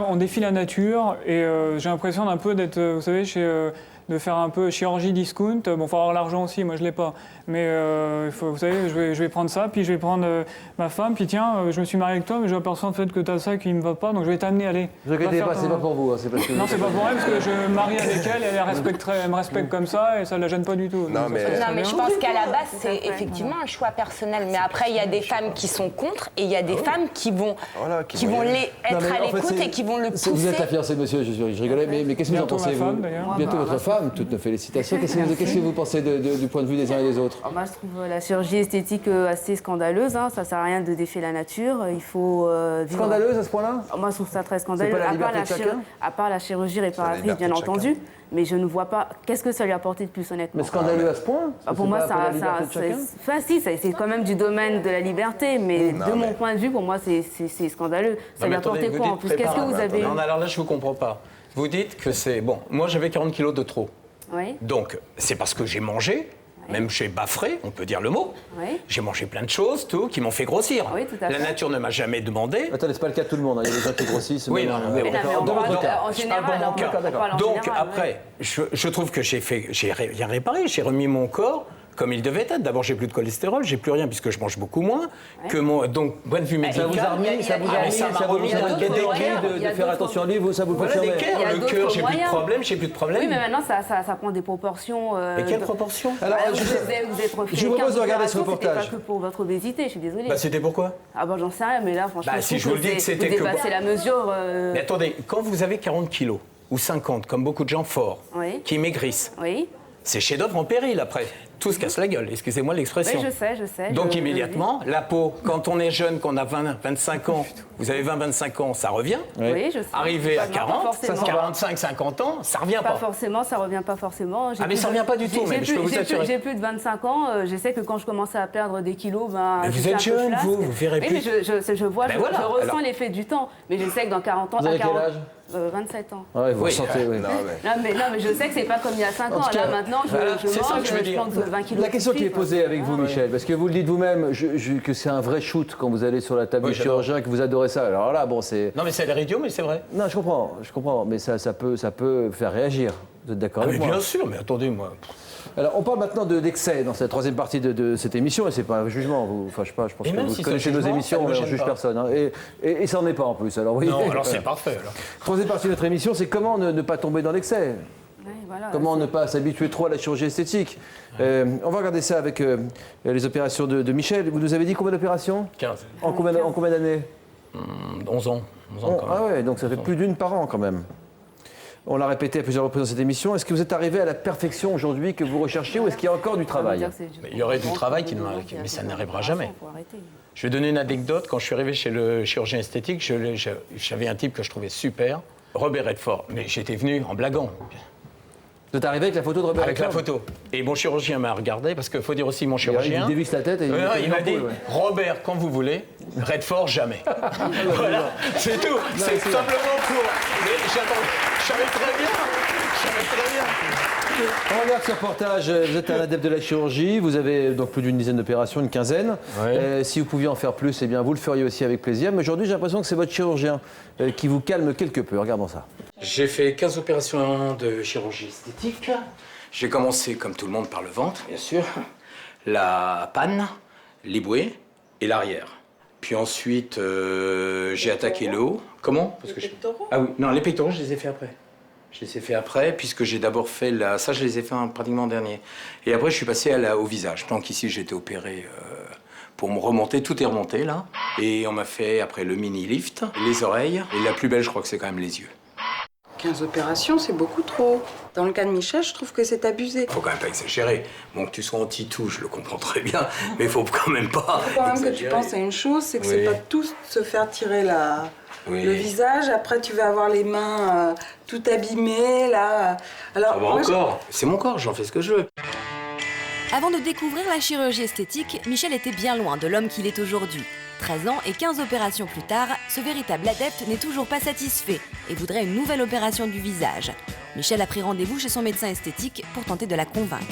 on défie la nature et j'ai l'impression d'un peu d'être, vous savez, de faire un peu chirurgie discount. Bon, il faut avoir l'argent aussi, moi je ne l'ai pas. Mais vous savez, je vais prendre ça, puis je vais prendre ma femme, puis tiens, je me suis marié avec toi, mais je m'aperçois en fait que tu as ça qui ne me va pas, donc je vais t'amener, allez. Ne vous inquiétez pas, c'est pas pour vous. Hein, parce que non, c'est pas pour elle, parce que je me marie avec elle, elle me respecte comme ça, et ça ne la gêne pas du tout. Non, mais je pense qu'à la base, c'est effectivement un choix personnel. Mais après, il y a des femmes qui sont contre, et il y a des femmes qui vont être à l'écoute et qui vont le pousser. Vous êtes la fiancée de monsieur, je rigolais, mais qu'est-ce que vous en pensez, vous? Bientôt votre femme, toutes nos félicitations. Qu'est-ce que vous pensez du point de vue des uns et des autres? Moi, je trouve la chirurgie esthétique assez scandaleuse. Hein. Ça ne sert à rien de défier la nature. Il faut vivre... Scandaleuse à ce point-là? Moi, je trouve ça très scandaleux. C'est pas la liberté de chacun? À part la chirurgie réparatrice, bien entendu. Mais je ne vois pas... Qu'est-ce que ça lui a apporté de plus, honnêtement? Mais scandaleux à ce point? Pour moi, c'est quand même du domaine de la liberté. Mais de mon point de vue, pour moi, c'est scandaleux. Ça lui a apporté quoi en plus? Qu'est-ce que vous avez... Non, alors là, je ne vous comprends pas. Vous dites que c'est... Bon, moi, j'avais 40 kilos de trop. Oui. Donc, c'est parce que j'ai mangé, même chez Baffré, on peut dire le mot. Oui. J'ai mangé plein de choses, qui m'ont fait grossir. Oui, tout à fait. La nature ne m'a jamais demandé. Attendez, c'est pas le cas de tout le monde. Il y a des gens qui grossissent. Oui, non, mais en général, donc, après, je trouve que j'ai rien réparé. J'ai remis mon corps comme il devait être. D'abord, j'ai plus de cholestérol, j'ai plus rien puisque je mange beaucoup moins. Donc, point de vue médical, ça vous a remis de faire attention à lui, ça vous confirme. Le cœur, j'ai plus de problème, Oui, mais maintenant, ça prend des proportions. Mais quelles proportions? Vous êtes refait. Je vous propose de regarder ce reportage. C'était pas que pour votre obésité, je suis désolée. C'était pourquoi? Ah j'en sais rien, mais là, franchement, si je vous le dis que c'était que... Vous dépassez la mesure. Mais attendez, quand vous avez 40 kilos ou 50, comme beaucoup de gens forts, qui maigrissent, c'est chef-d'œuvre en péril après. Tout se casse la gueule, excusez-moi l'expression. Oui, je sais. Donc immédiatement, la peau, quand on est jeune, qu'on a 20, 25 ans, vous avez 20, 25 ans, ça revient. Oui, je sais. Arrivé à 40, 45, 50 ans, ça revient pas. Pas forcément, ça revient pas forcément. Mais ça revient pas du tout, mais je peux vous assurer. J'ai plus de 25 ans, je sais que quand je commençais à perdre des kilos, mais vous êtes jeune, vous verrez plus. Oui, mais je vois, je ressens l'effet du temps. Mais je sais que dans 40 ans, vous avez quel âge? 27 ans. Ouais, vous sentez, oui. Non, mais je sais que c'est pas comme il y a 5 ans. Là, maintenant, je mange 20 kilos. La question qui est posée avec vous, Michel, parce que vous le dites vous-même, que c'est un vrai shoot quand vous allez sur la table du chirurgien, que vous adorez ça. Alors là, bon, c'est... Non, mais c'est l'air idiot, mais c'est vrai. Non, je comprends, mais ça peut faire réagir. Vous êtes d'accord avec moi? Bien sûr, mais attendez, moi... Alors, on parle maintenant d'excès dans cette troisième partie de cette émission, et c'est pas un jugement. Je pense que vous connaissez nos émissions, on ne juge personne. Hein, et ça n'en est pas en plus. Alors, non, alors c'est parfait. Alors. Troisième partie de notre émission, c'est comment ne pas tomber dans l'excès. Comment ne pas s'habituer trop à la chirurgie esthétique. On va regarder ça avec les opérations de Michel. Vous nous avez dit combien d'opérations? 15. En combien d'années? 11 ans. 11 ans quand même. Ah ouais, donc ça fait plus d'une par an quand même. On l'a répété à plusieurs reprises dans cette émission. Est-ce que vous êtes arrivé à la perfection aujourd'hui que vous recherchiez ou est-ce qu'il y a encore du travail? Il y aurait du travail, mais ça n'arrivera jamais. Je vais donner une anecdote. Quand je suis arrivé chez le chirurgien esthétique, j'avais un type que je trouvais super, Robert Redford. Mais j'étais venu en blaguant. Vous êtes arrivé avec la photo de Robert Redford? Avec la photo. Et mon chirurgien m'a regardé, parce qu'il faut dire aussi mon chirurgien... Il dévisse la tête et il m'a dit, Robert, quand vous voulez, Redford, jamais. Voilà, c'est tout. C'est simplement pour... Je savais très bien. On regarde ce reportage. Vous êtes un adepte de la chirurgie. Vous avez donc plus d'une dizaine d'opérations, une quinzaine. Si vous pouviez en faire plus, eh bien, vous le feriez aussi avec plaisir. Mais aujourd'hui, j'ai l'impression que c'est votre chirurgien qui vous calme quelque peu. Regardons ça. J'ai fait 15 opérations de chirurgie esthétique. J'ai commencé, comme tout le monde, par le ventre, bien sûr, la panne, l'éboué et l'arrière. Puis ensuite, j'ai attaqué le haut. Comment? Parce que les pectoraux? Ah oui, non, les pectoraux, je les ai fait après. Je les ai fait après, puisque j'ai d'abord fait la... Ça, je les ai fait pratiquement en dernier. Et après, je suis passé au visage. Donc ici, j'ai été opéré pour me remonter. Tout est remonté, là. Et on m'a fait, après, le mini-lift, les oreilles. Et la plus belle, je crois que c'est quand même les yeux. 15 opérations, c'est beaucoup trop. Dans le cas de Michel, je trouve que c'est abusé. Faut quand même pas exagérer. Bon, que tu sois anti-tout, je le comprends très bien, mais faut quand même pas Faut quand même que tu penses à une chose, c'est que c'est pas tout se faire tirer le visage. Après, tu vas avoir les mains tout abîmées, là. Alors, ça va encore. C'est mon corps, j'en fais ce que je veux. Avant de découvrir la chirurgie esthétique, Michel était bien loin de l'homme qu'il est aujourd'hui. 13 ans et 15 opérations plus tard, ce véritable adepte n'est toujours pas satisfait et voudrait une nouvelle opération du visage. Michel a pris rendez-vous chez son médecin esthétique pour tenter de la convaincre.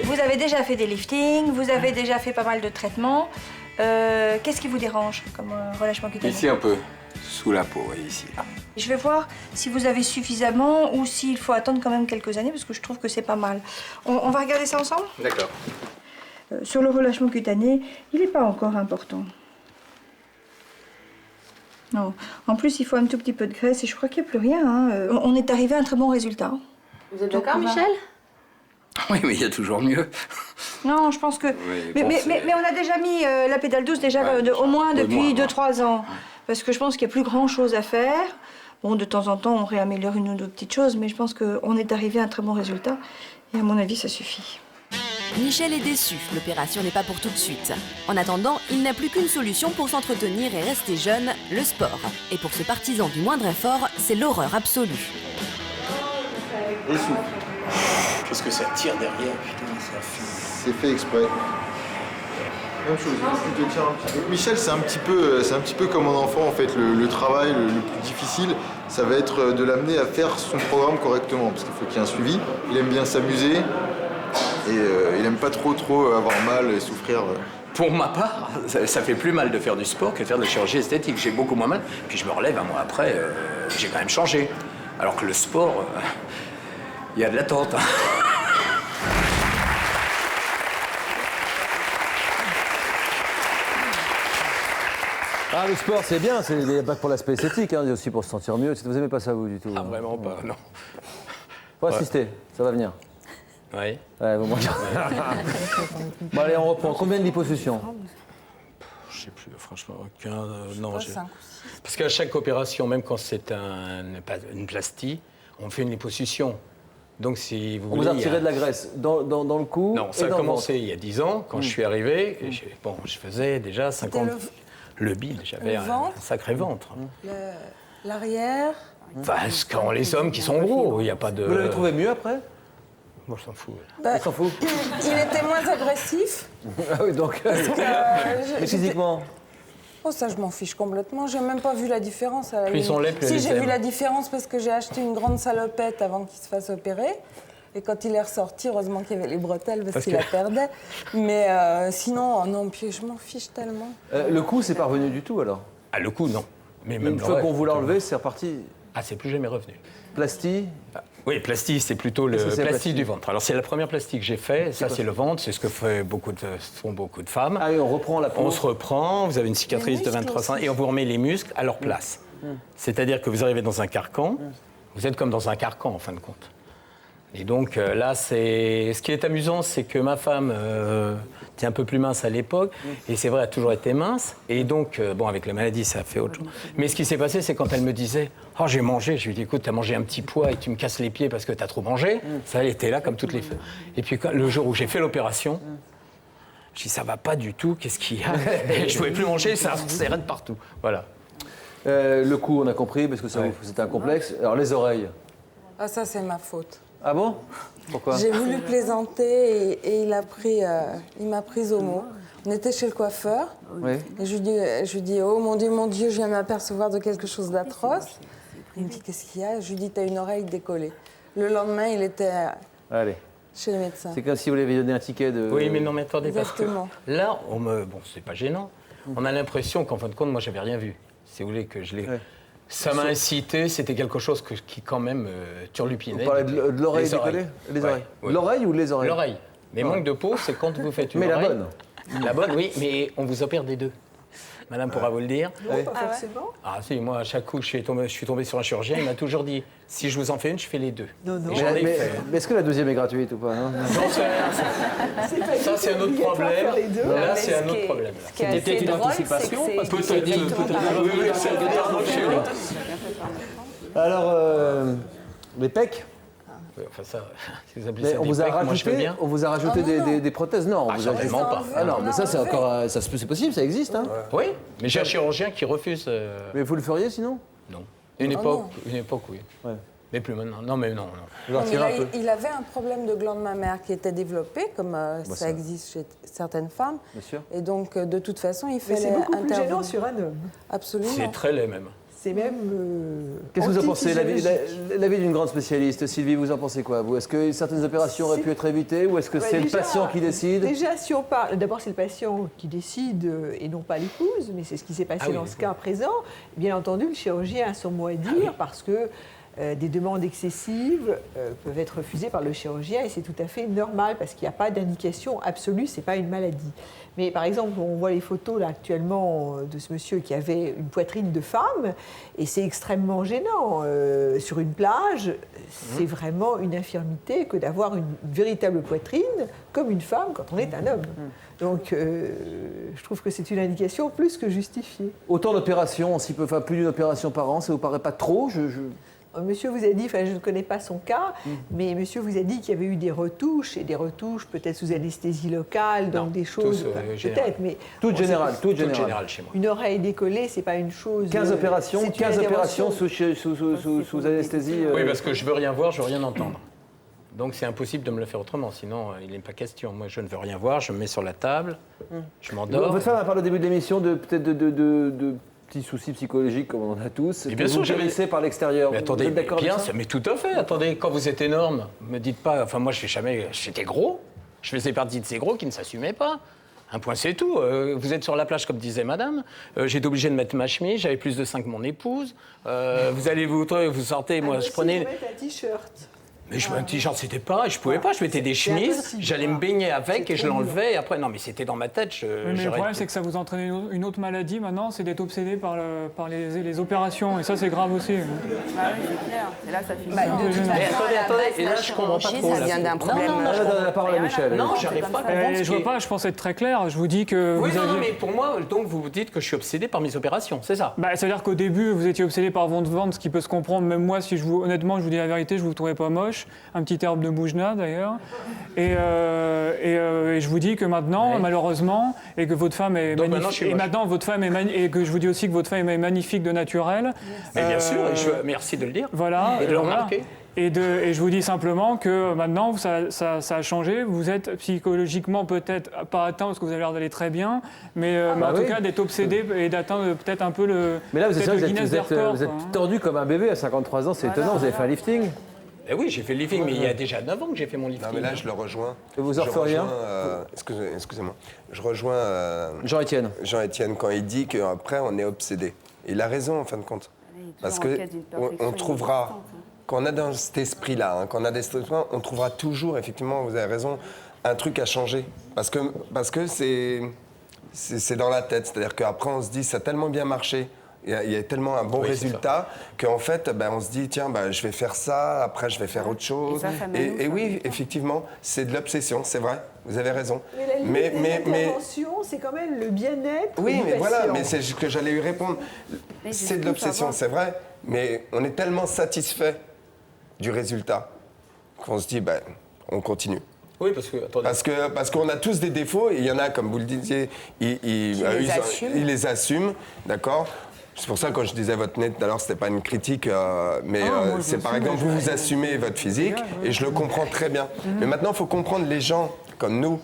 Vous avez déjà fait des liftings, vous avez déjà fait pas mal de traitements. Qu'est-ce qui vous dérange comme relâchement cutané? Ici un peu, sous la peau, oui, ici. Là. Je vais voir si vous avez suffisamment ou s'il faut attendre quand même quelques années parce que je trouve que c'est pas mal. On va regarder ça ensemble? D'accord. Sur le relâchement cutané, il n'est pas encore important. Non. En plus, il faut un tout petit peu de graisse et je crois qu'il n'y a plus rien. Hein. On est arrivé à un très bon résultat. Vous êtes d'accord, Michel? Oui, mais il y a toujours mieux. Non, je pense que... Oui, mais on a déjà mis la pédale douce au moins depuis 2-3 ans. Parce que je pense qu'il n'y a plus grand-chose à faire. Bon, de temps en temps, on réaméliore une ou deux petites choses, mais je pense qu'on est arrivé à un très bon résultat. Et à mon avis, ça suffit. Michel est déçu, l'opération n'est pas pour tout de suite. En attendant, il n'a plus qu'une solution pour s'entretenir et rester jeune, le sport. Et pour ce partisan du moindre effort, c'est l'horreur absolue. Et souffle. Qu'est-ce que ça tire derrière, putain, ça fume. C'est fait exprès. Même chose, tu te tiens un petit peu. Michel, c'est un petit peu comme un enfant en fait. Le travail le plus difficile, ça va être de l'amener à faire son programme correctement. Parce qu'il faut qu'il y ait un suivi. Il aime bien s'amuser. Et il aime pas trop avoir mal et souffrir. Pour ma part, ça fait plus mal de faire du sport que de faire de la chirurgie esthétique. J'ai beaucoup moins mal. Puis je me relève un mois après, j'ai quand même changé. Alors que le sport, il y a de l'attente. Ah, le sport, c'est bien, il n'y a pas que pour l'aspect esthétique, hein, il y a aussi pour se sentir mieux. Vous n'aimez pas ça, vous, du tout? Ah, vraiment pas, non. Faut assister, ça va venir. Oui. Ouais, bon, bon, allez, on reprend. Combien de liposuctions? Je sais plus, franchement, aucun. Non, parce qu'à chaque opération, même quand c'est une plastie, on fait une liposuction. Donc, si vous voulez. On vous a retiré de la graisse dans le cou? Non, ça a commencé il y a 10 ans, quand je suis arrivé. Et je faisais déjà 50. Le bide, j'avais un sacré ventre. L'arrière. Enfin, quand les hommes qui sont gros, il n'y a pas de. Vous l'avez trouvé mieux après? Moi, je s'en fous. Il s'en fout. Il était moins agressif. Ah oui, donc. Mais physiquement? Oh, ça, je m'en fiche complètement. J'ai même pas vu la différence. À la plus ils sont laids, plus si, j'ai vu la différence parce que j'ai acheté une grande salopette avant qu'il se fasse opérer. Et quand il est ressorti, heureusement qu'il y avait les bretelles parce qu'il la perdait. Mais sinon, oh non, puis je m'en fiche tellement. Le cou, c'est pas revenu du tout alors? Ah, le cou, non. Mais même une fois qu'on vous l'a enlevé, c'est reparti? Ah, c'est plus jamais revenu. Plastie? Oui, plastie, c'est plutôt le plastie du ventre. Alors, c'est la première plastie que j'ai fait. Ça, c'est le ventre. C'est ce que font beaucoup de femmes. Ah oui, on reprend la peau. On se reprend. Vous avez une cicatrice de 23 cm et on vous remet les muscles à leur place. C'est-à-dire que vous arrivez dans un carcan. Vous êtes comme dans un carcan, en fin de compte. Et donc, là, ce qui est amusant, c'est que ma femme était un peu plus mince à l'époque. Et c'est vrai, elle a toujours été mince. Et donc, bon, avec la maladie, ça a fait autre chose. Mais ce qui s'est passé, c'est quand elle me disait « Oh, j'ai mangé », je lui dis « Écoute, t'as mangé un petit pois et tu me casses les pieds parce que t'as trop mangé ». Ça, elle était là comme toutes les femmes. Et puis, le jour où j'ai fait l'opération, je dis « Ça va pas du tout, qu'est-ce qu'il y a ?» Et je pouvais plus manger, ça serrait de partout. Voilà. Le cou, on a compris, parce que c'était un complexe. Alors, les oreilles? Ah, ça, c'est ma faute. Ah bon? Pourquoi? J'ai voulu plaisanter et il m'a prise au mot. On était chez le coiffeur. Oui. Et je lui dis, oh mon Dieu, je viens de m'apercevoir de quelque chose d'atroce. Il me dit, qu'est-ce qu'il y a? Je lui dis, t'as une oreille décollée. Le lendemain, il était chez le médecin. C'est comme si vous lui aviez donné un ticket de... Oui, mais non, mais attendez, exactement. Parce que là, bon, c'est pas gênant. On a l'impression qu'en fin de compte, moi, j'avais rien vu. Si vous voulez que je l'ai... Ouais. Ça m'a incité, c'était quelque chose qui quand même turlupinait. Vous parlez de l'oreille décollée? Les oreilles. Ouais. L'oreille ou les oreilles? L'oreille. Mais manque de peau, c'est quand vous faites une oreille. Mais la bonne? La bonne, oui, mais on vous opère des deux. Madame pourra vous le dire. Non, pas forcément. Ah si, moi, à chaque coup, je suis tombé sur un chirurgien, il m'a toujours dit, si je vous en fais une, je fais les deux. Non. Mais est-ce que la deuxième est gratuite ou pas? J'en sais rien. Ça, c'est un autre problème. Là, c'est un autre problème. C'était peut-être une anticipation. Alors, les pecs? Enfin, ça, si vous appelez ça on vous a rajouté des prothèses? Non, certainement pas. Ah non, mais ça, c'est encore. C'est possible, ça existe, hein? Oui, mais j'ai un chirurgien qui refuse. Mais vous le feriez sinon? Non. Une époque, oui. Ouais. Mais plus maintenant. Non, mais non. Il avait un problème de glande mammaire qui était développé, comme ça existe chez certaines femmes. Bien sûr. Et donc, de toute façon, il fallait intervenir. C'est beaucoup plus gênant sur un homme. Absolument. C'est très laid, même. C'est même. Qu'est-ce que vous en pensez, l'avis d'une grande spécialiste? Sylvie, vous en pensez quoi, vous? Est-ce que certaines opérations auraient pu être évitées ou est-ce que c'est le patient qui décide? Déjà, si on parle. D'abord, c'est le patient qui décide et non pas l'épouse, mais c'est ce qui s'est passé dans ce cas présent. Bien entendu, le chirurgien a son mot à dire parce que des demandes excessives peuvent être refusées par le chirurgien et c'est tout à fait normal parce qu'il n'y a pas d'indication absolue, ce n'est pas une maladie. Mais par exemple, on voit les photos là actuellement de ce monsieur qui avait une poitrine de femme et c'est extrêmement gênant. Sur une plage, c'est vraiment une infirmité que d'avoir une véritable poitrine comme une femme quand on est un homme. Donc je trouve que c'est une indication plus que justifiée. Autant d'opérations, s'il peut faire plus d'une opération par an, ça ne vous paraît pas trop? Monsieur vous a dit, enfin je ne connais pas son cas, mais monsieur vous a dit qu'il y avait eu des retouches, et des retouches peut-être sous anesthésie locale, donc des choses, peut-être, mais... Toute générale chez moi. Une oreille décollée, c'est pas une chose... 15 opérations sous anesthésie... Oui, parce que je veux rien voir, je veux rien entendre. Donc c'est impossible de me le faire autrement, sinon il n'est pas question. Moi je ne veux rien voir, je me mets sur la table, je m'endors. Votre femme a parlé au début de l'émission de peut-être de petits soucis psychologiques comme on en a tous. Et bien sûr, j'ai laissé par l'extérieur. Mais attendez, mais tout à fait. Attendez, quand vous êtes énorme, me dites pas. Enfin, moi, j'étais gros. Je faisais partie de ces gros qui ne s'assumaient pas. Un point, c'est tout. Vous êtes sur la plage, comme disait madame. J'étais obligé de mettre ma chemise. J'avais plus de seins que mon épouse. Vous allez vous sortez. Moi, je prenais. Mettre un t-shirt. Mais un t-shirt, c'était pareil, je pouvais pas, je mettais des chemises, j'allais me baigner avec et je l'enlevais et après, non mais c'était dans ma tête. Mais le problème c'est que ça vous entraîne une autre maladie maintenant, c'est d'être obsédé par les opérations et ça c'est grave aussi. Bah oui, c'est clair, et là ça finit. Attendez, et là je comprends pas trop. Ça vient d'un problème. La parole à Michel. Non, j'arrive pas à comprendre. Je vois pas, je pense être très clair, je vous dis que oui, vous aviez... non, mais pour moi, donc vous dites que je suis obsédé par mes opérations, c'est ça? Bah, c'est-à-dire qu'au début, vous étiez obsédé par votre ventre, ce qui peut se comprendre, même moi, honnêtement, je vous dis la vérité, je vous trouvais pas moche, un petit air de Boujna d'ailleurs, et je vous dis que maintenant, malheureusement, et que votre femme est magnifique, et maintenant votre femme est et que je vous dis aussi que votre femme est magnifique de naturel. Mais bien sûr, merci de le dire. Voilà. Et de le remarquer. Et je vous dis simplement que maintenant, ça a changé. Vous êtes psychologiquement peut-être pas atteint parce que vous avez l'air d'aller très bien, mais en tout cas d'être obsédé et d'atteindre peut-être un peu le. Mais là, vous êtes tordu comme un bébé à 53 ans, c'est étonnant. Vous avez fait un lifting? Eh oui, j'ai fait le lifting, mais il y a déjà 9 ans que j'ai fait mon lifting. Non, mais là, je le rejoins. Et vous en feriez rien? Excusez-moi. Je rejoins Jean-Étienne. Jean-Étienne, quand il dit qu'après, on est obsédé. Il a raison, en fin de compte. Parce qu'on trouvera, quand on a dans cet esprit-là, quand on a des esprits-là, on trouvera toujours, effectivement, vous avez raison, un truc à changer. Parce que c'est dans la tête. C'est-à-dire qu'après, on se dit, ça a tellement bien marché. Il y a tellement un bon résultat qu'en fait, on se dit, tiens, je vais faire ça, après je vais faire autre chose. Et oui, effectivement, c'est de l'obsession, c'est vrai, vous avez raison. Mais l'intervention, c'est quand même le bien-être. Oui, mais patient. voilà, mais c'est ce que j'allais lui répondre. C'est de l'obsession, c'est vrai, mais on est tellement satisfait du résultat qu'on se dit, on continue. Oui, parce qu'on a tous des défauts, et il y en a, comme vous le disiez, ils les assument, d'accord? C'est pour ça que quand je disais votre nez tout à l'heure, c'était pas une critique, mais c'est par exemple, vous assumez votre physique, et je le comprends très bien. Mais maintenant, il faut comprendre les gens comme nous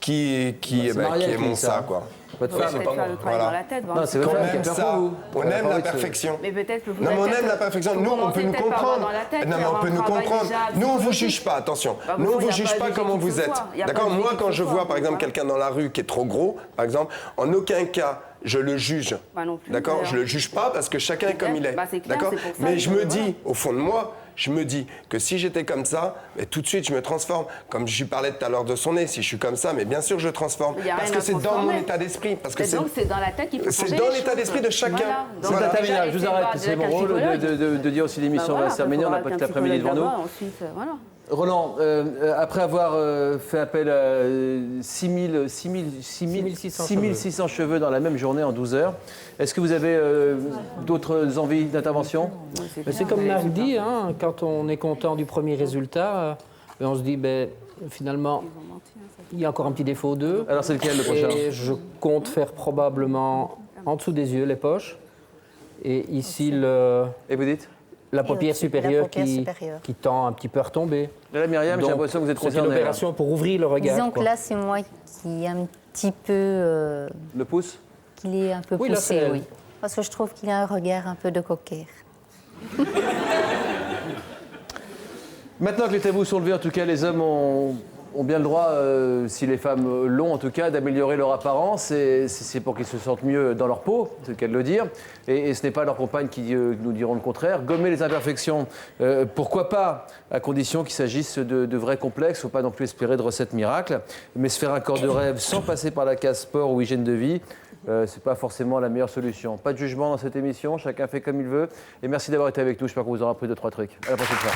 qui aimons ça, quoi. Votre femme, c'est pas moi. Dans la tête, non, c'est votre femme qui a peur pour vous. On aime la perfection. Mais peut-être que vous. Non, mais on aime la perfection. Nous, on peut nous comprendre. Non, mais on peut nous comprendre. Nous, on vous juge pas. Attention. Nous, on vous juge pas comment vous êtes. D'accord. Moi, quand je vois, par exemple, quelqu'un dans la rue qui est trop gros, par exemple, en aucun cas je le juge. D'accord. Je le juge pas parce que chacun est comme il est. D'accord. Mais je me dis, au fond de moi, je me dis que si j'étais comme ça, mais tout de suite je me transforme. Comme je lui parlais tout à l'heure de son nez, si je suis comme ça, mais bien sûr je transforme. Parce que c'est dans mon état d'esprit. Donc c'est dans la tête qu'il faut changer. C'est dans l'état d'esprit de chacun. Voilà. C'est terminal, je vous arrête. C'est mon rôle de dire aussi l'émission va se terminer. On n'a pas toute l'après-midi devant nous. Roland, après avoir fait appel à 6600 cheveux dans la même journée en 12 heures, est-ce que vous avez d'autres envies d'intervention? C'est comme Marc dit, hein, quand on est content du premier résultat, on se dit finalement il y a encore un petit défaut d'eux. Alors c'est lequel le prochain? Et je compte faire probablement en dessous des yeux, les poches, et ici Et vous dites? La paupière supérieure qui tend un petit peu à retomber. Là, Myriam, j'ai l'impression que vous êtes concernée. C'est une opération pour ouvrir le regard. Disons que là, c'est moi qui un petit peu... Le pouce? Qu'il est un peu poussé, oui. Parce que je trouve qu'il a un regard un peu de cocker. Maintenant que les tabous sont levés, en tout cas, les hommes ont bien le droit, si les femmes l'ont en tout cas, d'améliorer leur apparence. Et c'est pour qu'ils se sentent mieux dans leur peau, c'est le cas de le dire. Et ce n'est pas leurs compagnes qui nous diront le contraire. Gommer les imperfections, pourquoi pas, à condition qu'il s'agisse de vrais complexes. Il ne faut pas non plus espérer de recettes miracles. Mais se faire un corps de rêve sans passer par la case sport ou hygiène de vie, c'est pas forcément la meilleure solution. Pas de jugement dans cette émission, chacun fait comme il veut. Et merci d'avoir été avec nous. J'espère qu'on vous aura appris 2-3 trucs. À la prochaine fois.